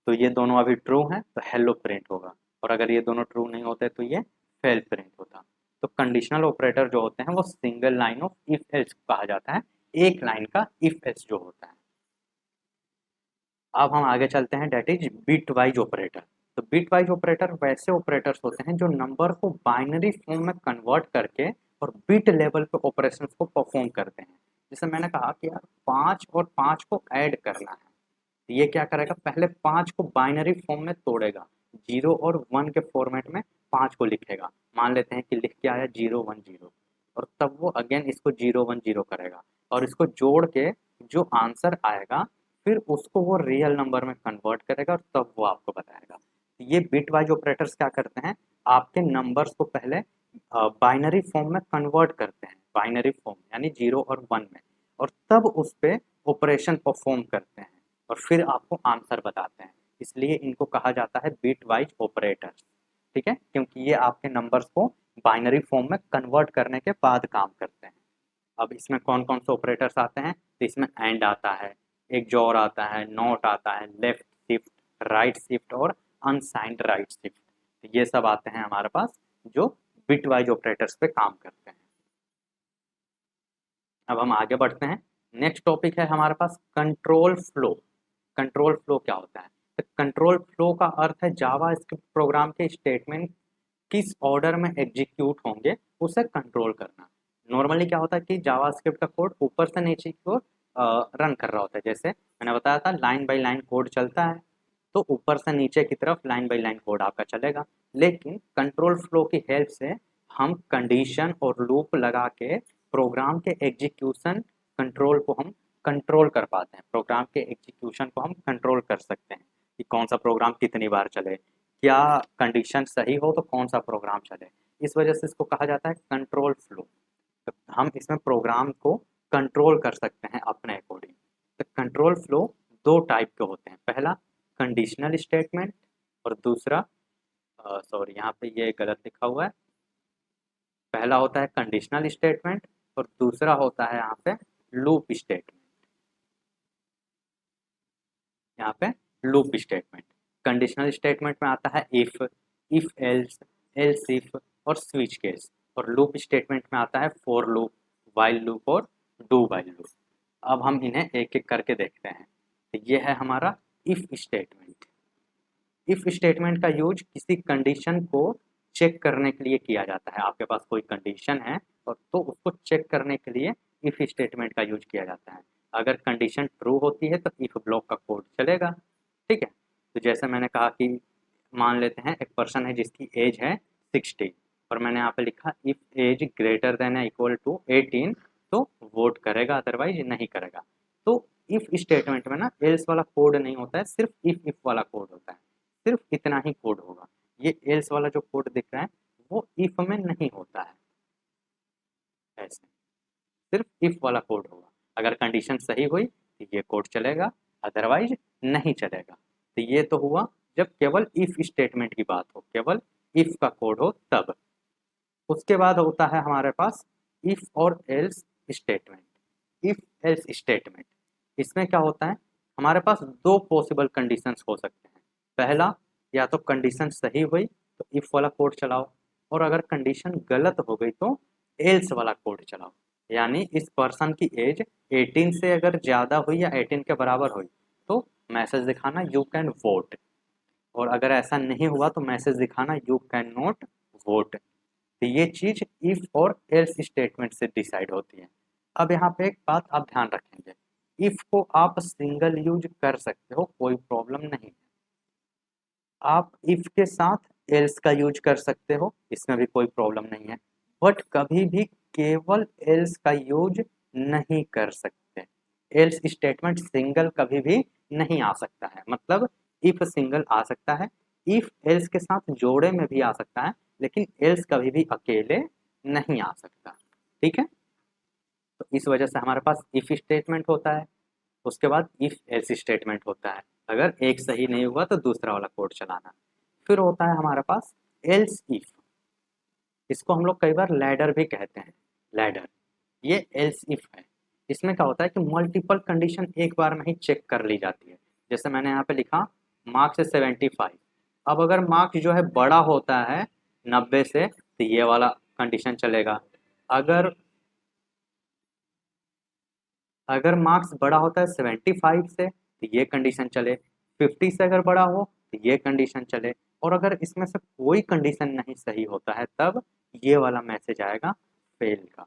तो ये दोनों अभी ट्रू हैं तो हेलो प्रिंट होगा, और अगर ये दोनों ट्रू नहीं होते तो ये फेल प्रिंट होता। तो कंडीशनल ऑपरेटर जो होते हैं वो single line of if else कहा जाता है, एक लाइन का इफ एल्स जो होता है। अब हम आगे चलते हैं, that is bitwise operator. तो बिट वाइज ऑपरेटर वैसे ऑपरेटर्स होते हैं जो नंबर को बाइनरी फॉर्म में कन्वर्ट करके और बिट लेवल पे ऑपरेशंस को परफॉर्म करते हैं। जैसे मैंने कहा कि यार 5 और 5 को ऐड करना है, तो ये क्या करेगा, पहले 5 को बाइनरी फॉर्म में तोड़ेगा, 0 और 1 के फॉर्मेट में 5 को लिखेगा। मान लेते हैं कि लिख के आया 0 1 0, और तब वो अगेन इसको 0 1 0 करेगा, और इसको जोड़ के जो आंसर आएगा फिर उसको वो रियल नंबर में कन्वर्ट करेगा, और तब वो आपको बताएगा। तो ये बिट वाइज ऑपरेटर्स क्या करते हैं, आपके नंबर्स को पहले बाइनरी फॉर्म में कन्वर्ट करते हैं, बाइनरी फॉर्म यानी 0 और 1 में, और तब उस पर ऑपरेशन परफॉर्म करते हैं, और फिर आपको आंसर बताते हैं। इसलिए इनको कहा जाता है बिट वाइज ऑपरेटर्स, ठीक है, क्योंकि ये आपके नंबर्स को बाइनरी फॉर्म में कन्वर्ट करने के बाद काम करते हैं। अब इसमें कौन कौन से ऑपरेटर्स आते हैं, तो इसमें एंड आता है, एक जॉर आता है, नॉट आता है, लेफ्ट शिफ्ट, राइट शिफ्ट और अनसाइंड राइट शिफ्ट, तो ये सब आते हैं हमारे पास जो बिट वाइज ऑपरेटर्स पे काम करते हैं। अब हम आगे बढ़ते हैं, नेक्स्ट टॉपिक है हमारे पास कंट्रोल फ्लो। कंट्रोल फ्लो क्या होता है, तो कंट्रोल फ्लो का अर्थ है जावा स्क्रिप्ट प्रोग्राम के स्टेटमेंट किस ऑर्डर में एग्जीक्यूट होंगे उसे कंट्रोल करना। नॉर्मली क्या होता है कि जावा स्क्रिप्ट का कोड ऊपर से नीचे की ओर रन कर रहा होता है, जैसे मैंने बताया था लाइन बाय लाइन कोड चलता है, तो ऊपर से नीचे की तरफ लाइन बाय लाइन कोड आपका चलेगा। लेकिन कंट्रोल फ्लो की हेल्प से हम कंडीशन और लूप लगा के प्रोग्राम के एग्जीक्यूशन कंट्रोल को हम कंट्रोल कर पाते हैं, प्रोग्राम के एग्जीक्यूशन को हम कंट्रोल कर सकते हैं कि कौन सा प्रोग्राम कितनी बार चले, क्या कंडीशन सही हो तो कौन सा प्रोग्राम चले। इस वजह से इसको कहा जाता है कंट्रोल फ्लो। तो हम इसमें प्रोग्राम को कंट्रोल कर सकते हैं अपने अकॉर्डिंग। तो कंट्रोल फ्लो दो टाइप के होते हैं, पहला कंडीशनल स्टेटमेंट, और दूसरा सॉरी यहाँ पे ये गलत लिखा हुआ है, पहला होता है कंडीशनल स्टेटमेंट और दूसरा होता है यहाँ पे लूप स्टेटमेंट। यहाँ पे लूप स्टेटमेंट, कंडीशनल स्टेटमेंट में आता है इफ एल्स, एल्स इफ और स्विच केस, और लूप स्टेटमेंट में आता है फॉर लूप, वाइल लूप और डू वाइल लूप। अब हम इन्हें एक एक करके देखते हैं। तो ये है हमारा इफ स्टेटमेंट। इफ स्टेटमेंट का यूज किसी कंडीशन को चेक करने के लिए किया जाता है। आपके पास कोई कंडीशन है और तो उसको चेक करने के लिए इफ स्टेटमेंट का यूज किया जाता है। अगर कंडीशन ट्रू होती है तो इफ ब्लॉक का कोड चलेगा। ठीक है, तो जैसे मैंने कहा कि मान लेते हैं एक पर्सन है जिसकी एज है 60 और मैंने यहाँ पे लिखा if age greater than equal to 18 तो वोट करेगा, अदरवाइज नहीं करेगा। तो इफ स्टेटमेंट में ना एल्स वाला कोड नहीं होता है, सिर्फ इफ वाला कोड होता है, सिर्फ इतना ही कोड होगा। ये एल्स वाला जो कोड दिख रहा है वो इफ में नहीं होता है, ऐसे सिर्फ इफ वाला कोड होगा। अगर कंडीशन सही हुई तो ये कोड चलेगा, अदरवाइज नहीं चलेगा। तो ये तो हुआ जब केवल इफ स्टेटमेंट की बात हो, केवल इफ का कोड हो तब। उसके बाद होता है हमारे पास इफ और else statement. If else statement, इसमें क्या होता है, हमारे पास दो पॉसिबल कंडीशंस हो सकते हैं। पहला, या तो कंडीशन सही हुई तो इफ वाला कोड चलाओ, और अगर कंडीशन गलत हो गई तो एल्स वाला कोड चलाओ। यानी इस पर्सन की एज 18 से अगर ज़्यादा हुई या 18 के बराबर हुई तो मैसेज दिखाना यू कैन वोट, और अगर ऐसा नहीं हुआ तो मैसेज दिखाना यू कैन नॉट वोट। तो ये चीज़ इफ और एल्स स्टेटमेंट से डिसाइड होती है। अब यहाँ पे एक बात आप ध्यान रखेंगे, इफ को आप सिंगल यूज कर सकते हो, कोई प्रॉब्लम नहीं है। आप इफ के साथ एल्स का यूज कर सकते हो, इसमें भी कोई प्रॉब्लम नहीं है। बट कभी भी केवल एल्स का यूज नहीं कर सकते। एल्स स्टेटमेंट सिंगल कभी भी नहीं आ सकता है। मतलब इफ सिंगल आ सकता है, इफ एल्स के साथ जोड़े में भी आ सकता है, लेकिन एल्स कभी भी अकेले नहीं आ सकता। ठीक है, तो इस वजह से हमारे पास इफ स्टेटमेंट होता है, उसके बाद इफ एल्स स्टेटमेंट होता है। अगर एक सही नहीं हुआ तो दूसरा वाला कोड चलाना। फिर होता है हमारे पास एल्स इफ, इसको हम लोग कई बार लैडर भी कहते हैं। लैडर, ये एल्स इफ है। इसमें क्या होता है कि मल्टीपल कंडीशन एक बार में ही चेक कर ली जाती है। जैसे मैंने यहाँ पे लिखा मार्क्स है 75, अब अगर मार्क्स जो है बड़ा होता है 90 से तो ये वाला कंडीशन चलेगा। अगर अगर मार्क्स बड़ा होता है 75 से तो ये कंडीशन चले, 50 से अगर बड़ा हो तो ये कंडीशन चले, और अगर इसमें से कोई कंडीशन नहीं सही होता है तब ये वाला मैसेज आएगा फेल का।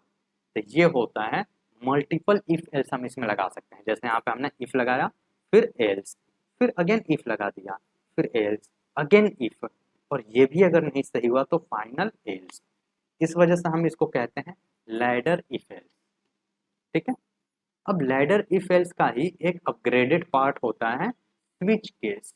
तो ये होता है मल्टीपल इफ एल्स हम इसमें लगा सकते हैं। जैसे यहाँ पे हमने इफ लगाया, फिर एल्स, फिर अगेन इफ लगा दिया, फिर एल्स, अगेन इफ, और ये भी अगर नहीं सही हुआ तो फाइनल एल्स। इस वजह से हम इसको कहते हैं लैडर इफ एल्स। ठीक है, अब लैडर इफ एल्स का ही एक अपग्रेडेड पार्ट होता है स्विच केस।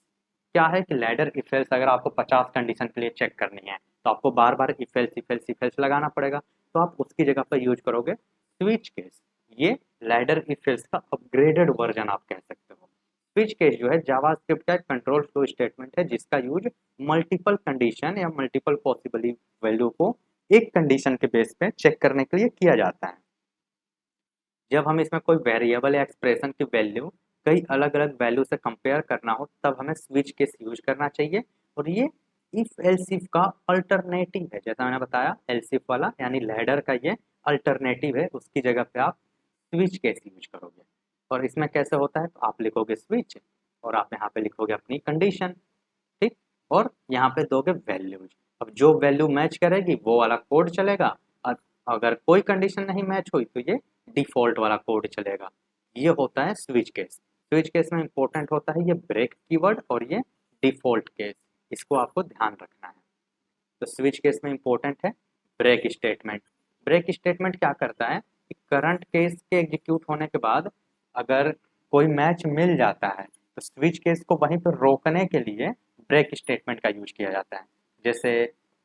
क्या है कि लैडर इफ एल्स अगर आपको 50 कंडीशन के लिए चेक करनी है तो आपको बार बार if else if else if else लगाना पड़ेगा, तो आप उसकी जगह पर यूज करोगे स्विच केस। ये लैडर इफ एल्स का अपग्रेडेड वर्जन आप कह सकते हो। स्विच केस जो है जावास्क्रिप्ट का एक कंट्रोल फ्लो स्टेटमेंट है जिसका यूज मल्टीपल कंडीशन या मल्टीपल पॉसिबल वैल्यू को एक कंडीशन के बेस पे चेक करने के लिए किया जाता है। जब हम इसमें कोई वेरिएबल या एक्सप्रेशन की वैल्यू कई अलग अलग वैल्यू से कंपेयर करना हो तब हमें स्विच केस यूज करना चाहिए। और ये इफ एल्सिफ का अल्टरनेटिव है। जैसा मैंने बताया एल्सिफ वाला यानी लैडर का ये अल्टरनेटिव है, उसकी जगह पे आप स्विच केस यूज करोगे। और इसमें कैसे होता है, तो आप लिखोगे स्विच और आप यहाँ पे लिखोगे अपनी कंडीशन। ठीक, और यहाँ पे दोगे वैल्यूज। अब जो वैल्यू मैच करेगी वो वाला कोड चलेगा, और अगर कोई कंडीशन नहीं मैच हुई तो ये डिफॉल्ट वाला कोड चलेगा। ये होता है स्विच केस। स्विच केस में इंपॉर्टेंट होता है ये ब्रेक कीवर्ड और ये डिफॉल्ट केस, इसको आपको ध्यान रखना है। तो स्विच केस में इंपॉर्टेंट है ब्रेक स्टेटमेंट। ब्रेक स्टेटमेंट क्या करता है कि करंट केस के एग्जीक्यूट होने के बाद अगर कोई मैच मिल जाता है तो स्विच केस को वहीं पर रोकने के लिए ब्रेक स्टेटमेंट का यूज किया जाता है। जैसे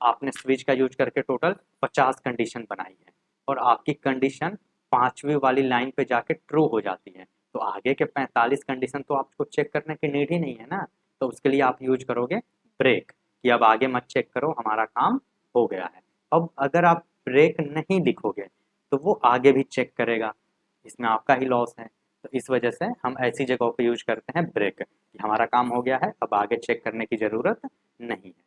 आपने स्विच का यूज करके टोटल 50 कंडीशन बनाई है और आपकी कंडीशन पांचवी वाली लाइन पे जाके ट्रू हो जाती है, तो आगे के 45 कंडीशन तो आपको चेक करने की नीड ही नहीं है ना। तो उसके लिए आप यूज करोगे ब्रेक, कि अब आगे मत चेक करो, हमारा काम हो गया है। अब अगर आप ब्रेक नहीं लिखोगे तो वो आगे भी चेक करेगा, इसमें आपका ही लॉस है। तो इस वजह से हम ऐसी जगहों पे यूज करते हैं ब्रेक, कि हमारा काम हो गया है अब आगे चेक करने की जरूरत नहीं है।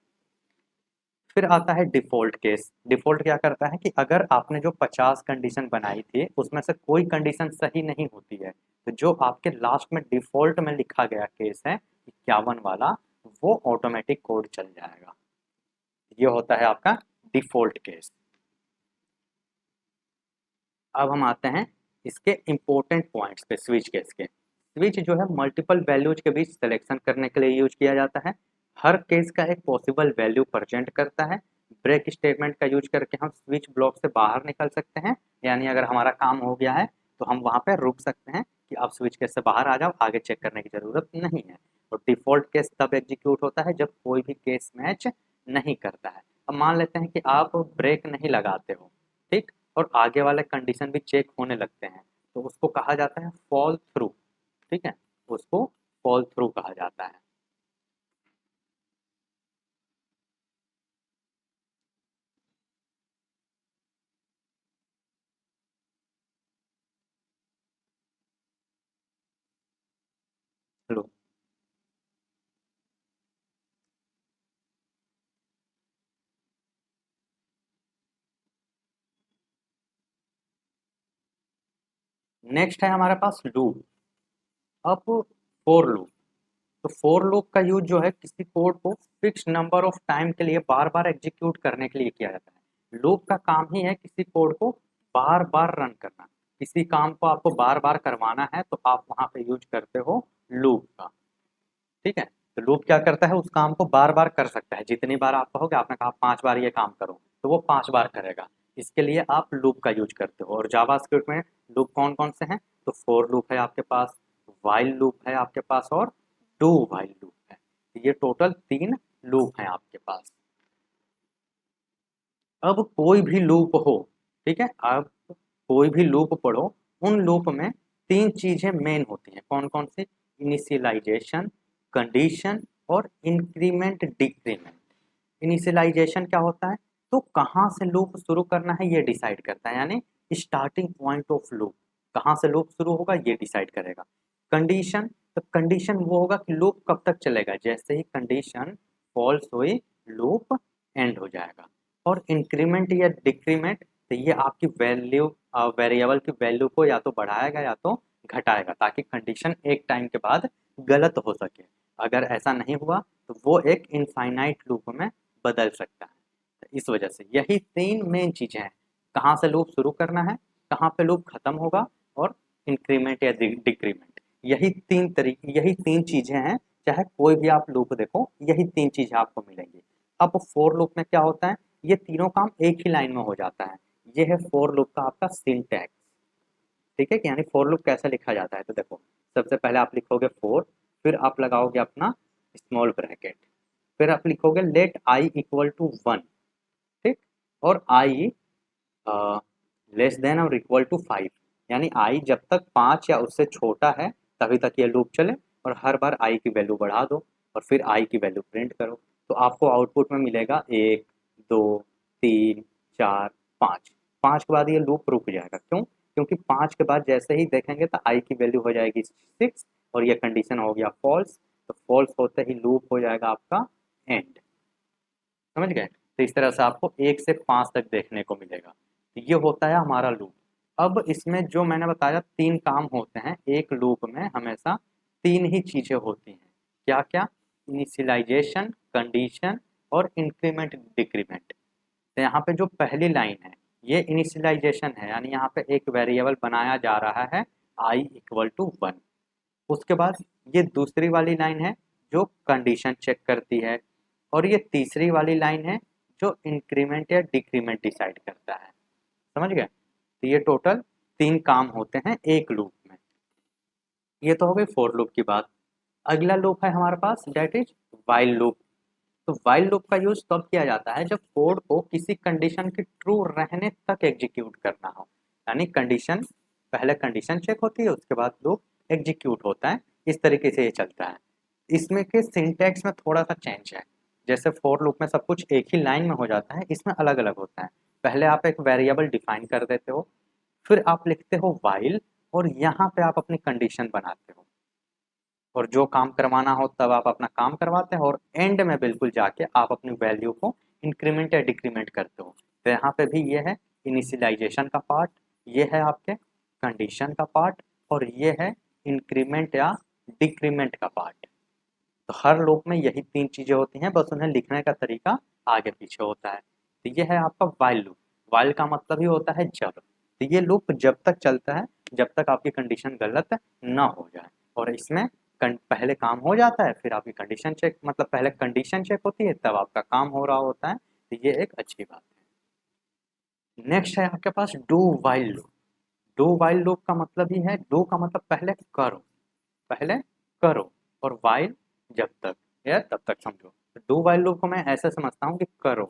फिर आता है डिफॉल्ट केस। डिफॉल्ट क्या करता है कि अगर आपने जो 50 कंडीशन बनाई थी उसमें से कोई कंडीशन सही नहीं होती है तो जो आपके लास्ट में डिफॉल्ट में लिखा गया केस है 51 वाला, वो ऑटोमेटिक कोड चल जाएगा। ये होता है आपका डिफॉल्ट केस। अब हम आते हैं इसके इम्पोर्टेंट पॉइंट्स पे स्विच केस के। स्विच जो है मल्टीपल वैल्यूज के बीच सिलेक्शन करने के लिए यूज किया जाता है। हर केस का एक पॉसिबल वैल्यू प्रेजेंट करता है। ब्रेक स्टेटमेंट का यूज करके हम स्विच ब्लॉक से बाहर निकल सकते हैं, यानी अगर हमारा काम हो गया है तो हम वहाँ पे रुक सकते हैं कि आप स्विच केस से बाहर आ जाओ, आगे चेक करने की ज़रूरत नहीं है। तो डिफ़ॉल्ट केस तब एग्जीक्यूट होता है जब कोई भी केस मैच नहीं करता है। अब मान लेते हैं कि आप ब्रेक नहीं लगाते हो, ठीक, और आगे वाले कंडीशन भी चेक होने लगते हैं, तो उसको कहा जाता है फॉल थ्रू। ठीक है, उसको फॉल थ्रू कहा जाता है। लो, नेक्स्ट है हमारे पास लूप। अब फोर लूप, तो फोर लूप का यूज जो है किसी कोड को फिक्स नंबर ऑफ टाइम के लिए बार बार एग्जीक्यूट करने के लिए किया जाता है। लूप का काम ही है किसी कोड को बार बार रन करना। किसी काम को आपको बार बार करवाना है तो आप वहां पे यूज करते हो लूप का। ठीक है, तो लूप क्या करता है, उस काम को बार बार कर सकता है। जितनी बार आप कहोगे, आपने कहा 5 बार ये काम करो, तो वो 5 बार करेगा। इसके लिए आप लूप का यूज करते हो। और जावास्क्रिप्ट में लूप कौन कौन से हैं, तो फोर लूप है आपके पास, वाइल लूप है आपके पास, और डू वाइल लूप है। ये टोटल 3 लूप हैं आपके पास। अब कोई भी लूप हो, ठीक है, अब कोई भी लूप पढ़ो, उन लूप में 3 चीजें मेन होती हैं। कौन कौन सी, इनिशियलाइजेशन, कंडीशन और इंक्रीमेंट डिक्रीमेंट। इनिशियलाइजेशन क्या होता है, तो कहाँ से लूप शुरू करना है ये डिसाइड करता है, यानी स्टार्टिंग पॉइंट ऑफ लूप कहाँ से लूप शुरू होगा ये डिसाइड करेगा। कंडीशन, तो कंडीशन वो होगा कि लूप कब तक चलेगा, जैसे ही कंडीशन फॉल्स हुई लूप एंड हो जाएगा। और इंक्रीमेंट या डिक्रीमेंट, तो ये आपकी वैल्यू, वेरिएबल की वैल्यू को या तो बढ़ाएगा या तो घटाएगा, ताकि कंडीशन एक टाइम के बाद गलत हो सके। अगर ऐसा नहीं हुआ तो वो एक इनफाइनाइट लूप में बदल सकता है। तो इस वजह से यही 3 मेन चीज़ें हैं, कहाँ से लूप शुरू करना है, कहाँ पे लूप खत्म होगा, और इंक्रीमेंट या डिक्रीमेंट। यही तीन चीज़ें हैं। चाहे कोई भी आप लूप देखो, यही 3 चीज़ें आपको मिलेंगी। अब फोर लूप में क्या होता है, ये तीनों काम एक ही लाइन में हो जाता है। ये है फोर लूप का आपका सिंटैक्स। ठीक है, कि यानी फोर लूप कैसे लिखा जाता है, तो देखो, सबसे पहले आप लिखोगे फोर, फिर आप लगाओगे अपना स्मॉल ब्रैकेट, फिर आप लिखोगे लेट आई इक्वल टू 1, ठीक, और आई लेस देन और इक्वल टू 5, यानी आई जब तक 5 या उससे छोटा है तभी तक ये लूप चले, और हर बार आई की वैल्यू बढ़ा दो और फिर आई की वैल्यू प्रिंट करो। तो आपको आउटपुट में मिलेगा 1, 2, 3, 4, 5। 5 के बाद ये लूप रुक जाएगा, क्यों, क्योंकि 5 के बाद जैसे ही देखेंगे तो आई की वैल्यू हो जाएगी 6, और ये कंडीशन हो गया फॉल्स। तो फॉल्स होते ही लूप हो जाएगा आपका एंड। समझ गए, तो इस तरह से आपको 1 से 5 तक देखने को मिलेगा। तो ये होता है हमारा लूप। अब इसमें जो मैंने बताया 3 काम होते हैं एक लूप में, हमेशा 3 ही चीजें होती हैं। क्या क्या, इनिशियलाइजेशन, कंडीशन और इंक्रीमेंट डिक्रीमेंट। तो यहाँ पे जो पहली लाइन है ये इनिशियलाइजेशन है, यानी यहाँ पे एक वेरिएबल बनाया जा रहा है आई इक्वल टू 1। उसके बाद ये दूसरी वाली लाइन है जो कंडीशन चेक करती है, और ये तीसरी वाली लाइन है जो इंक्रीमेंट या डिक्रीमेंट डिसाइड करता है। समझ गए, तो ये टोटल 3 काम होते हैं एक लूप में। ये तो हो गई फोर लूप की बात। अगला लूप है हमारे पास, डेट इज वाइल लूप। तो वाइल लूप का यूज तब किया जाता है जब कोड को किसी कंडीशन के ट्रू रहने तक एग्जीक्यूट करना हो। यानी कंडीशन, पहले कंडीशन चेक होती है, उसके बाद लूप एग्जीक्यूट होता है। इस तरीके से ये चलता है। इसमें के सिंटैक्स में थोड़ा सा चेंज है। जैसे फोर लूप में सब कुछ एक ही लाइन में हो जाता है, इसमें अलग अलग होता है। पहले आप एक वेरिएबल डिफाइन कर देते हो, फिर आप लिखते हो वाइल, और यहाँ पे आप अपनी कंडीशन बनाते हो, और जो काम करवाना हो तब आप अपना काम करवाते हैं, और एंड में बिल्कुल जाके आप अपनी वैल्यू को इंक्रीमेंट या डिक्रीमेंट करते हो। तो यहाँ पे भी ये है इनिशियलाइजेशन का पार्ट, ये है आपके कंडीशन का पार्ट, और ये है इंक्रीमेंट या डिक्रीमेंट का पार्ट। तो हर लूप में यही 3 चीज़ें होती हैं, बस उन्हें लिखने का तरीका आगे पीछे होता है। तो ये है आपका व्हाइल लूप। व्हाइल का मतलब ही होता है जब। तो ये लूप जब तक चलता है जब तक आपकी कंडीशन गलत ना हो जाए, और इसमें पहले काम हो जाता है, फिर आपकी कंडीशन चेक, मतलब पहले कंडीशन चेक होती है तब आपका काम हो रहा होता है। तो ये एक अच्छी बात है। नेक्स्ट है आपके पास do while loop. Do while loop का मतलब ही है, डू का मतलब पहले करो, पहले करो, और व्हाइल जब तक या तब तक समझो। तो डू व्हाइल लूप को मैं ऐसे समझता हूँ कि करो,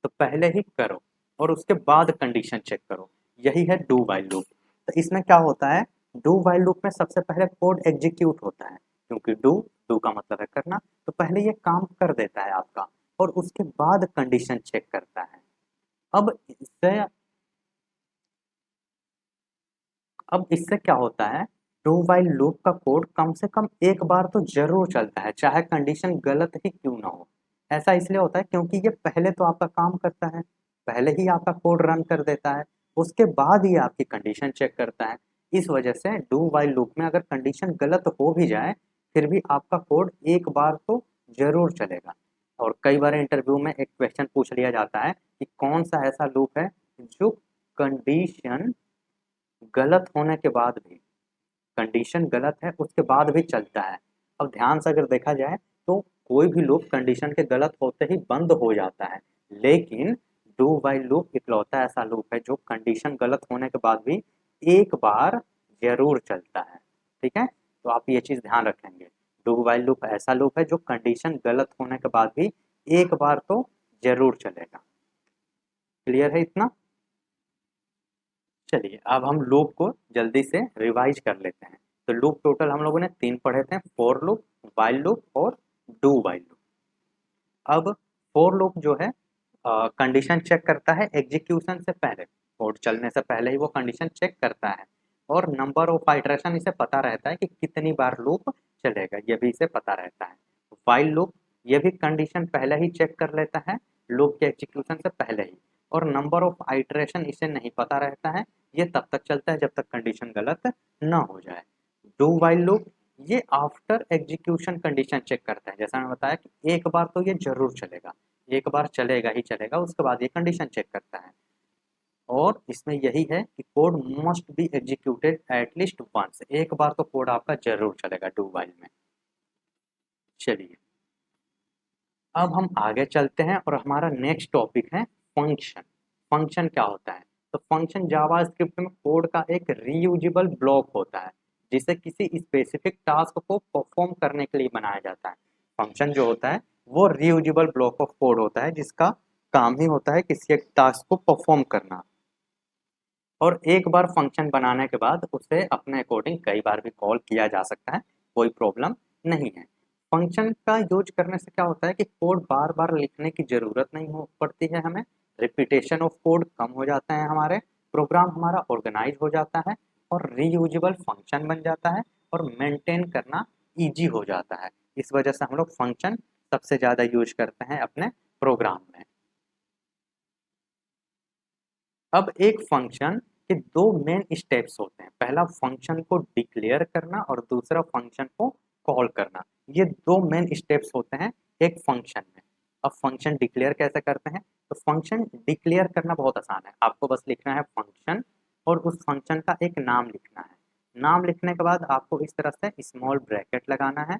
तो पहले ही करो और उसके बाद कंडीशन चेक करो, यही है डू व्हाइल लूप। तो इसमें क्या होता है, डू व्हाइल लूप में सबसे पहले कोड एग्जीक्यूट होता है, क्योंकि डू डू का मतलब है करना, तो पहले ये काम कर देता है आपका, और उसके बाद कंडीशन चेक करता है। अब इससे अब इससे क्या होता है, डू व्हाइल लूप का कोड कम से कम एक बार तो जरूर चलता है, चाहे कंडीशन गलत ही क्यों ना हो। ऐसा इसलिए होता है क्योंकि ये पहले तो आपका काम करता है, पहले ही आपका कोड रन कर देता है, उसके बाद ही आपकी कंडीशन चेक करता है। इस वजह से डू व्हाइल लूप में अगर कंडीशन गलत हो भी जाए, फिर भी आपका कोड एक बार तो जरूर चलेगा। और कई बार इंटरव्यू में एक क्वेश्चन पूछ लिया जाता है कि कौन सा ऐसा लूप है जो कंडीशन गलत होने के बाद भी, कंडीशन गलत है उसके बाद भी चलता है। अब ध्यान से अगर देखा जाए तो कोई भी लूप कंडीशन के गलत होते ही बंद हो जाता है, लेकिन डू व्हाइल लूप इकलौता ऐसा लूप है जो कंडीशन गलत होने के बाद भी एक बार जरूर चलता है। ठीक है, तो आप ये चीज ध्यान रखेंगे, डू व्हाइल लूप ऐसा लूप है जो कंडीशन गलत होने के बाद भी एक बार तो जरूर चलेगा। क्लियर है इतना? चलिए अब हम लूप को जल्दी से रिवाइज कर लेते हैं। तो लूप टोटल हम लोगों ने 3 पढ़े थे, फॉर लूप, व्हाइल लूप और डू व्हाइल लूप। अब फॉर लूप जो है कंडीशन चेक करता है एग्जीक्यूशन से पहले, कोड चलने से पहले ही वो कंडीशन चेक करता है, और नंबर ऑफ आइटरेशन इसे पता रहता है कि कितनी बार लूप चलेगा, ये भी इसे पता रहता है। व्हाइल लूप ये भी कंडीशन पहले ही चेक कर लेता है लूप के एग्जीक्यूशन से पहले ही, और नंबर ऑफ आइटरेशन इसे नहीं पता रहता है, ये तब तक चलता है जब तक कंडीशन गलत ना हो जाए। डू व्हाइल लूप ये आफ्टर एग्जीक्यूशन कंडीशन चेक करता है, जैसा मैंने बताया कि एक बार तो ये जरूर चलेगा, एक बार चलेगा ही चलेगा, उसके बाद ये कंडीशन चेक करता है। और इसमें यही है कि code must be executed at least once, एक बार तो कोड आपका जरूर चलेगा डू व्हाइल में। चलिए अब हम आगे चलते हैं और हमारा नेक्स्ट टॉपिक है फंक्शन। फंक्शन क्या होता है? तो फंक्शन जावास्क्रिप्ट में कोड का एक रीयूजेबल ब्लॉक होता है, जिसे किसी स्पेसिफिक टास्क को परफॉर्म करने के लिए बनाया जाता है। फंक्शन जो होता है वो रीयूजेबल ब्लॉक ऑफ कोड होता है, जिसका काम ही होता है किसी एक टास्क को परफॉर्म करना, और एक बार फंक्शन बनाने के बाद उसे अपने अकॉर्डिंग कई बार भी कॉल किया जा सकता है, कोई प्रॉब्लम नहीं है। फंक्शन का यूज करने से क्या होता है कि कोड बार बार लिखने की ज़रूरत नहीं हो पड़ती है हमें, रिपीटेशन ऑफ कोड कम हो जाता है, हमारे प्रोग्राम हमारा ऑर्गेनाइज हो जाता है, और रीयूजेबल फंक्शन बन जाता है, और मेंटेन करना ईजी हो जाता है। इस वजह से हम लोग फंक्शन सबसे ज़्यादा यूज करते हैं अपने प्रोग्राम में। अब एक फंक्शन के दो मेन स्टेप्स होते हैं, पहला फंक्शन को डिक्लेयर करना और दूसरा फंक्शन को कॉल करना। ये दो मेन स्टेप्स होते हैं एक फंक्शन में। अब फंक्शन डिक्लेयर कैसे करते हैं? तो फंक्शन डिक्लेयर करना बहुत आसान है, आपको बस लिखना है फंक्शन और उस फंक्शन का एक नाम लिखना है। नाम लिखने के बाद आपको इस तरह से स्मॉल ब्रैकेट लगाना है,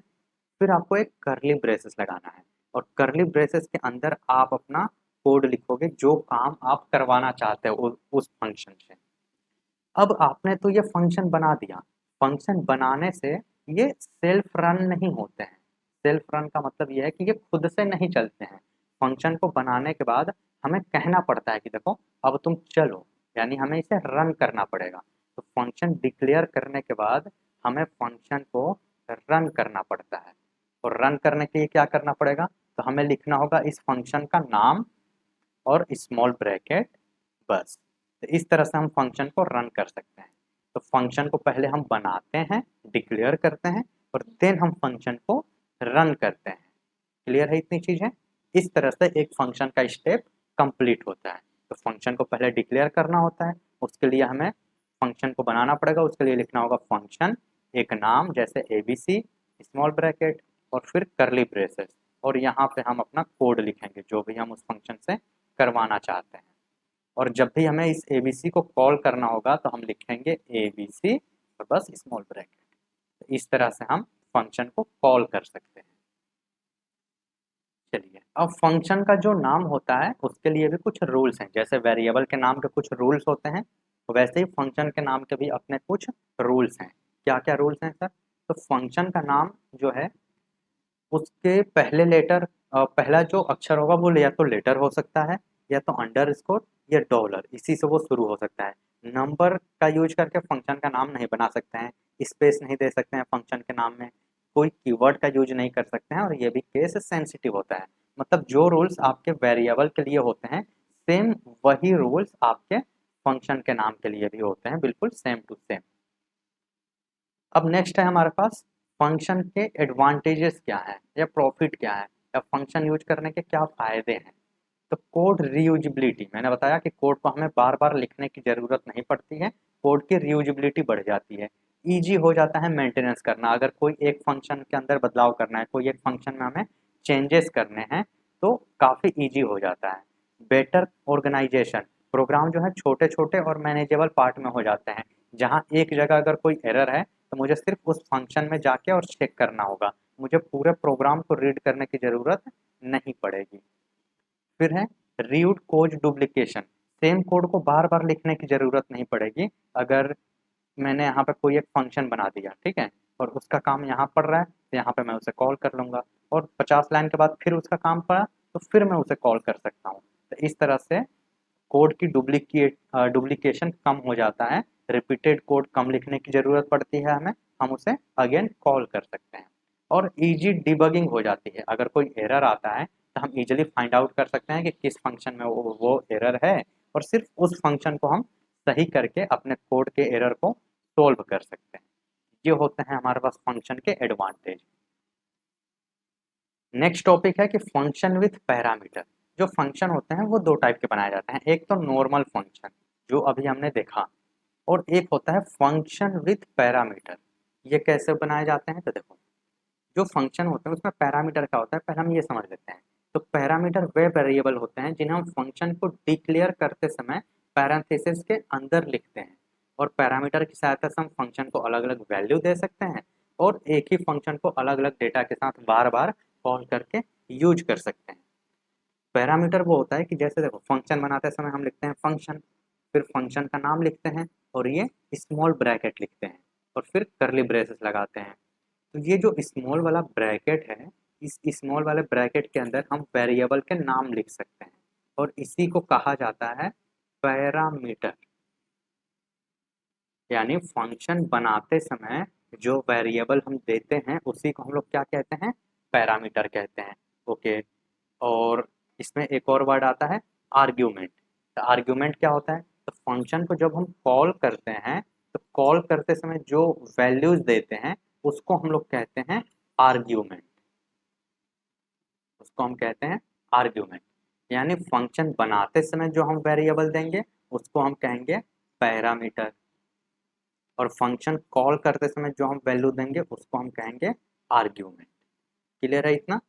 फिर आपको एक करली ब्रेसेस लगाना है, और करली ब्रेसेस के अंदर आप अपना कोड लिखोगे जो काम आप करवाना चाहते हो उस फंक्शन से। अब आपने तो ये फंक्शन बना दिया, फंक्शन बनाने से ये सेल्फ रन नहीं होते हैं। सेल्फ रन का मतलब ये है कि ये खुद से नहीं चलते हैं। फंक्शन को बनाने के बाद हमें कहना पड़ता है कि देखो अब तुम चलो, यानी हमें इसे रन करना पड़ेगा। तो फंक्शन डिक्लेयर करने के बाद हमें फंक्शन को रन करना पड़ता है, और रन करने के लिए क्या करना पड़ेगा? तो हमें लिखना होगा इस फंक्शन का नाम और स्मॉल ब्रैकेट, बस। तो इस तरह से हम फंक्शन को रन कर सकते हैं। तो फंक्शन को पहले हम बनाते हैं, डिक्लेयर करते हैं, और देन हम फंक्शन को रन करते हैं। क्लियर है इतनी चीज़ है? इस तरह से एक फंक्शन का स्टेप कंप्लीट होता है। तो फंक्शन को पहले डिक्लेयर करना होता है, उसके लिए हमें फंक्शन को बनाना पड़ेगा, उसके लिए लिखना होगा फंक्शन, एक नाम जैसे ABC स्मॉल ब्रैकेट, और फिर करली ब्रेसेस, और यहाँ पे हम अपना कोड लिखेंगे जो भी हम उस फंक्शन से करवाना चाहते हैं। और जब भी हमें इस एबीसी को कॉल करना होगा तो हम लिखेंगे एबीसी और बस स्मॉल ब्रैकेट। तो इस तरह से हम फंक्शन को कॉल कर सकते हैं। चलिए, अब फंक्शन का जो नाम होता है उसके लिए भी कुछ रूल्स हैं। जैसे वेरिएबल के नाम के कुछ रूल्स होते हैं, तो वैसे ही फंक्शन के नाम के भी अपने कुछ रूल्स हैं। क्या क्या रूल्स हैं सर? तो फंक्शन का नाम जो है उसके पहले लेटर, पहला जो अक्षर होगा वो या तो लेटर हो सकता है, या तो अंडरस्कोर या डॉलर, इसी से वो शुरू हो सकता है। नंबर का यूज करके फंक्शन का नाम नहीं बना सकते हैं, स्पेस नहीं दे सकते हैं फंक्शन के नाम में, कोई कीवर्ड का यूज नहीं कर सकते हैं, और ये भी केस सेंसिटिव होता है। मतलब जो रूल्स आपके वेरिएबल के लिए होते हैं, सेम वही रूल्स आपके फंक्शन के नाम के लिए भी होते हैं, बिल्कुल सेम टू सेम। अब नेक्स्ट है हमारे पास फंक्शन के एडवांटेजेस क्या है या प्रॉफिट क्या है, या फंक्शन यूज करने के क्या फायदे हैं। तो कोड रीयूजिबिलिटी, मैंने बताया कि कोड को हमें बार बार लिखने की ज़रूरत नहीं पड़ती है, कोड की रीयूजिबिलिटी बढ़ जाती है। ईजी हो जाता है मेंटेनेंस करना, अगर कोई एक फंक्शन के अंदर बदलाव करना है, कोई एक फंक्शन में हमें चेंजेस करने हैं तो काफ़ी ईजी हो जाता है। बेटर ऑर्गेनाइजेशन, प्रोग्राम जो है छोटे छोटे और मैनेजेबल पार्ट में हो जाते हैं, जहाँ एक जगह अगर कोई एरर है तो मुझे सिर्फ उस फंक्शन में जाके और चेक करना होगा, मुझे पूरे प्रोग्राम को रीड करने की ज़रूरत नहीं पड़ेगी। फिर है रीयूड कोड डुप्लीकेशन, सेम कोड को बार बार लिखने की ज़रूरत नहीं पड़ेगी। अगर मैंने यहाँ पे कोई एक फंक्शन बना दिया, ठीक है, और उसका काम यहाँ पड़ रहा है तो यहाँ पे मैं उसे कॉल कर लूँगा, और 50 लाइन के बाद फिर उसका काम पड़ा तो फिर मैं उसे कॉल कर सकता हूँ। तो इस तरह से कोड की डुप्लीकेशन कम हो जाता है, रिपीटेड कोड कम लिखने की ज़रूरत पड़ती है हमें, हम उसे अगेन कॉल कर सकते हैं। और ईजी डिबगिंग हो जाती है, अगर कोई एरर आता है तो हम इजीली फाइंड आउट कर सकते हैं कि किस फंक्शन में वो एरर है, और सिर्फ उस फंक्शन को हम सही करके अपने कोड के एरर को सोल्व कर सकते हैं। ये होते हैं हमारे पास फंक्शन के एडवांटेज। नेक्स्ट टॉपिक है कि फंक्शन विथ पैरामीटर। जो फंक्शन होते हैं वो दो टाइप के बनाए जाते हैं, एक तो नॉर्मल फंक्शन जो अभी हमने देखा, और एक होता है फंक्शन विथ पैरामीटर। ये कैसे बनाए जाते हैं? तो देखो, जो फंक्शन होते हैं उसमें पैरामीटर क्या होता है पहले हम ये समझ लेते हैं। तो पैरामीटर वे वेरिएबल होते हैं जिन्हें हम फंक्शन को डिक्लेयर करते समय पैरेंथेसिस के अंदर लिखते हैं, और पैरामीटर की सहायता से हम फंक्शन को अलग अलग वैल्यू दे सकते हैं, और एक ही फंक्शन को अलग अलग डेटा के साथ बार बार कॉल करके यूज कर सकते हैं। पैरामीटर वो होता है कि जैसे देखो, फंक्शन बनाते समय हम लिखते हैं फंक्शन, फिर फंक्शन का नाम लिखते हैं, और ये स्मॉल ब्रैकेट लिखते हैं, और फिर करली ब्रेसेस लगाते हैं। तो ये जो स्मॉल वाला ब्रैकेट है, इस स्मॉल वाले ब्रैकेट के अंदर हम वेरिएबल के नाम लिख सकते हैं, और इसी को कहा जाता है पैरामीटर। यानी फंक्शन बनाते समय जो वेरिएबल हम देते हैं उसी को हम लोग क्या कहते हैं? पैरामीटर कहते हैं। ओके। और इसमें एक और वर्ड आता है आर्ग्यूमेंट। तो आर्ग्यूमेंट क्या होता है? तो फंक्शन को जब हम कॉल करते हैं तो कॉल करते समय जो वैल्यूज देते हैं उसको हम लोग कहते हैं आर्ग्यूमेंट, उसको हम कहते हैं आर्ग्यूमेंट। यानी फंक्शन बनाते समय जो हम वेरिएबल देंगे उसको हम कहेंगे पैरामीटर, और फंक्शन कॉल करते समय जो हम वैल्यू देंगे उसको हम कहेंगे आर्ग्यूमेंट। क्लियर है इतना?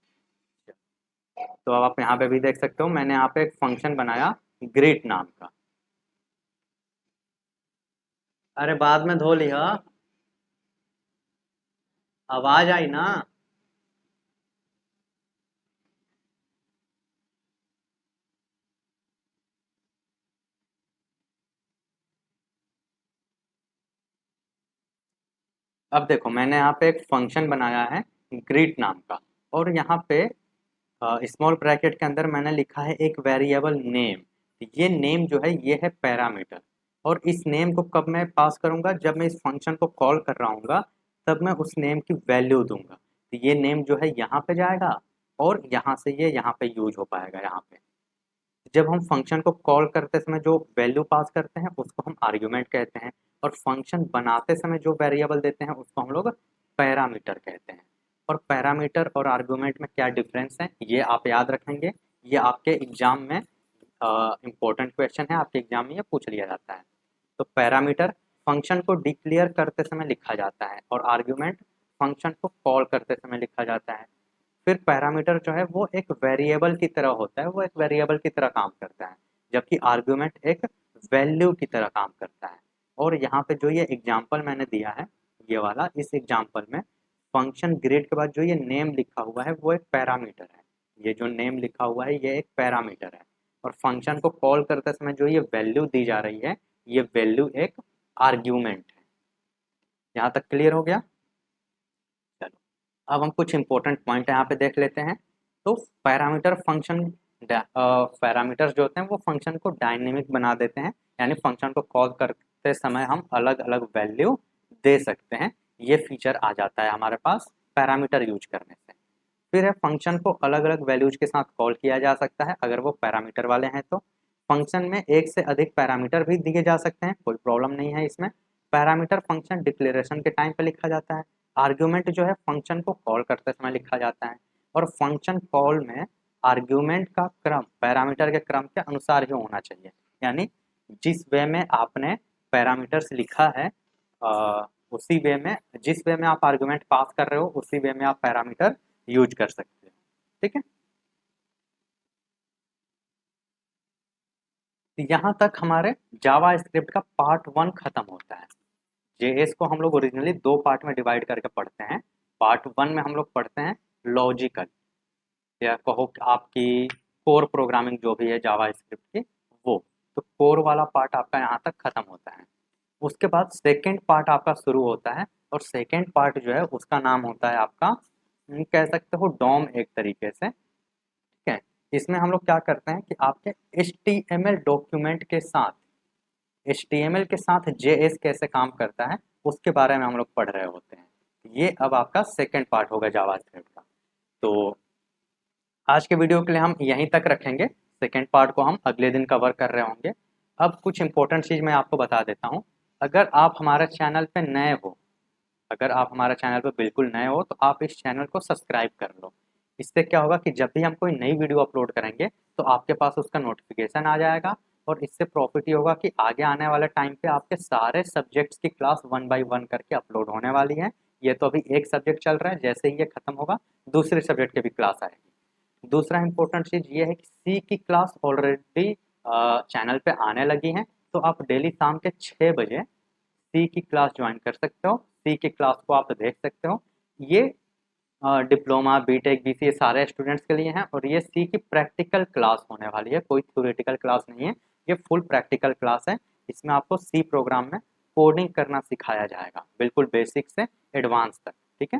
तो अब आप यहाँ पे भी देख सकते हो, मैंने यहाँ पे एक फंक्शन बनाया ग्रीट नाम का। अरे बाद में धो लिया, आवाज आई ना। अब देखो, मैंने यहाँ पे एक फंक्शन बनाया है ग्रीट नाम का, और यहाँ पे स्मॉल ब्रैकेट के अंदर मैंने लिखा है एक वेरिएबल नेम। ये नेम जो है ये है पैरामीटर, और इस नेम को कब मैं पास करूंगा? जब मैं इस फंक्शन को कॉल कर रहा हूँ तब मैं उस नेम की वैल्यू दूंगा। तो ये नेम जो है यहाँ पे जाएगा, और यहाँ से ये यहाँ पे यूज हो पाएगा। यहाँ पे जब हम फंक्शन को कॉल करते समय जो वैल्यू पास करते हैं उसको हम आर्ग्यूमेंट कहते हैं, और फंक्शन बनाते समय जो वेरिएबल देते हैं उसको हम लोग पैरामीटर कहते हैं। और पैरामीटर और आर्ग्यूमेंट में क्या डिफरेंस है ये आप याद रखेंगे, ये आपके एग्जाम में इम्पोर्टेंट क्वेश्चन है, आपके एग्जाम में ये पूछ लिया जाता है। तो पैरामीटर फंक्शन को डिक्लेयर करते समय लिखा जाता है, और आर्ग्यूमेंट फंक्शन को कॉल करते समय लिखा जाता है। फिर पैरामीटर जो है वो एक वेरिएबल की तरह होता है, वो एक वेरिएबल की तरह काम करता है, जबकि आर्गुमेंट एक वैल्यू की तरह काम करता है। और यहाँ पे जो ये एग्जाम्पल मैंने दिया है, ये वाला, इस एग्जाम्पल में फंक्शन ग्रेड के बाद जो ये नेम लिखा हुआ है वो एक पैरामीटर है। ये जो नेम लिखा हुआ है ये एक पैरामीटर है, और फंक्शन को कॉल करते समय जो ये वैल्यू दी जा रही है ये वैल्यू एक आर्ग्यूमेंट है। यहाँ तक क्लियर हो गया? चलो अब हम कुछ इंपॉर्टेंट पॉइंट यहाँ पे देख लेते हैं। तो पैरामीटर फंक्शन, पैरामीटर्स जो होते हैं वो फंक्शन को डायनेमिक बना देते हैं, यानी फंक्शन को कॉल करते समय हम अलग अलग वैल्यू दे सकते हैं। ये फीचर आ जाता है हमारे पास पैरामीटर यूज करने से। फिर है फंक्शन को अलग अलग वैल्यूज के साथ कॉल किया जा सकता है अगर वो पैरामीटर वाले हैं तो। फंक्शन में एक से अधिक पैरामीटर भी दिए जा सकते हैं, कोई प्रॉब्लम नहीं है इसमें। पैरामीटर फंक्शन डिक्लेरेशन के टाइम पे लिखा जाता है। आर्ग्यूमेंट जो है फंक्शन को कॉल करते समय लिखा जाता है, और फंक्शन कॉल में आर्ग्यूमेंट का क्रम पैरामीटर के क्रम के अनुसार ही होना चाहिए। यानी जिस वे में आपने पैरामीटर्स लिखा है, उसी वे में, जिस वे में आप आर्ग्यूमेंट पास कर रहे हो उसी वे में आप पैरामीटर यूज कर सकते हैं। ठीक है, तो यहाँ तक हमारे जावा स्क्रिप्ट का पार्ट 1 खत्म होता है। जेएस को हम लोग ओरिजिनली 2 पार्ट में डिवाइड करके पढ़ते हैं। पार्ट 1 में हम लोग पढ़ते हैं लॉजिकल, या कहो कि आपकी कोर प्रोग्रामिंग जो भी है जावा स्क्रिप्ट की, वो तो कोर वाला पार्ट आपका यहाँ तक खत्म होता है। उसके बाद सेकेंड पार्ट आपका शुरू होता है, और सेकेंड पार्ट जो है उसका नाम होता है आपका, कह सकते हो डॉम एक तरीके से। ठीक है, इसमें हम लोग क्या करते हैं कि आपके HTML डॉक्यूमेंट के साथ, HTML के साथ JS कैसे काम करता है उसके बारे में हम लोग पढ़ रहे होते हैं। ये अब आपका सेकेंड पार्ट होगा जावास्क्रिप्ट का। तो आज के वीडियो के लिए हम यहीं तक रखेंगे, सेकेंड पार्ट को हम अगले दिन कवर कर रहे होंगे। अब कुछ इंपॉर्टेंट चीज़ मैं आपको बता देता हूँ। अगर आप हमारे चैनल पे नए हो, अगर आप हमारे चैनल पर बिल्कुल नए हो तो आप इस चैनल को सब्सक्राइब कर लो। इससे क्या होगा कि जब भी हम कोई नई वीडियो अपलोड करेंगे तो आपके पास उसका नोटिफिकेशन आ जाएगा, और इससे प्रॉफिट ये होगा कि आगे आने वाले टाइम पे आपके सारे सब्जेक्ट्स की क्लास 1 बाय 1 करके अपलोड होने वाली है। ये तो अभी एक सब्जेक्ट चल रहा है, जैसे ही ये खत्म होगा दूसरे सब्जेक्ट की भी क्लास आएगी। दूसरा इंपॉर्टेंट चीज़ ये है कि सी की क्लास ऑलरेडी चैनल पे आने लगी है, तो आप डेली शाम के 6 बजे सी की क्लास ज्वाइन कर सकते हो। सी की क्लास को आप देख सकते हो। ये डिप्लोमा, बीटेक, बीसीए सारे स्टूडेंट्स के लिए हैं, और ये सी की प्रैक्टिकल क्लास होने वाली है, कोई थ्योरेटिकल क्लास नहीं है, ये फुल प्रैक्टिकल क्लास है। इसमें आपको सी प्रोग्राम में कोडिंग करना सिखाया जाएगा, बिल्कुल बेसिक से एडवांस तक। ठीक है,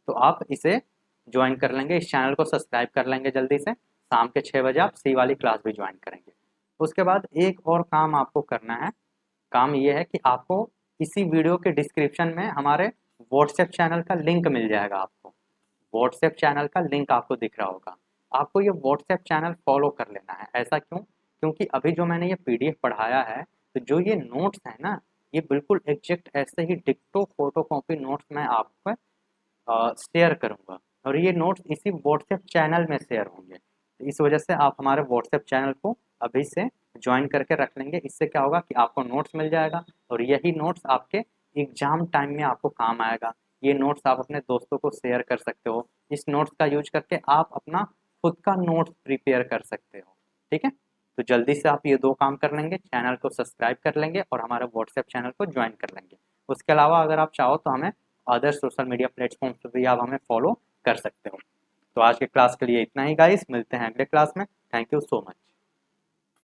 तो आप इसे ज्वाइन कर लेंगे, इस चैनल को सब्सक्राइब कर लेंगे जल्दी से, शाम के 6 बजे आप सी वाली क्लास भी ज्वाइन करेंगे। उसके बाद एक और काम आपको करना है। काम ये है कि आपको इसी वीडियो के डिस्क्रिप्शन में हमारे व्हाट्सएप चैनल का लिंक मिल जाएगा। आपको व्हाट्सएप चैनल का लिंक आपको दिख रहा होगा, आपको ये व्हाट्सएप चैनल फॉलो कर लेना है। ऐसा क्यों? क्योंकि अभी जो मैंने ये पीडीएफ पढ़ाया है, तो जो ये नोट्स है ना, ये बिल्कुल एग्जैक्ट ऐसे ही डिक्टो फोटो कॉपी नोट्स मैं आपको शेयर करूँगा, और ये नोट्स इसी व्हाट्सएप चैनल में शेयर होंगे। तो इस वजह से आप हमारे व्हाट्सएप चैनल को अभी से ज्वाइन करके रख लेंगे। इससे क्या होगा कि आपको नोट्स मिल जाएगा, और यही नोट्स आपके एग्जाम टाइम में आपको काम आएगा। ये नोट्स आप अपने दोस्तों को शेयर कर सकते हो। इस नोट्स का यूज करके आप अपना खुद का नोट्स प्रिपेयर कर सकते हो। ठीक है, तो जल्दी से आप ये 2 काम कर लेंगे, चैनल को सब्सक्राइब कर लेंगे और हमारे व्हाट्सएप चैनल को ज्वाइन कर लेंगे। उसके अलावा अगर आप चाहो तो हमें अदर सोशल मीडिया प्लेटफॉर्म्स पर भी आप हमें फॉलो कर सकते हो। तो आज के क्लास के लिए इतना ही गाइस, मिलते हैं अगले क्लास में। Thank you so much.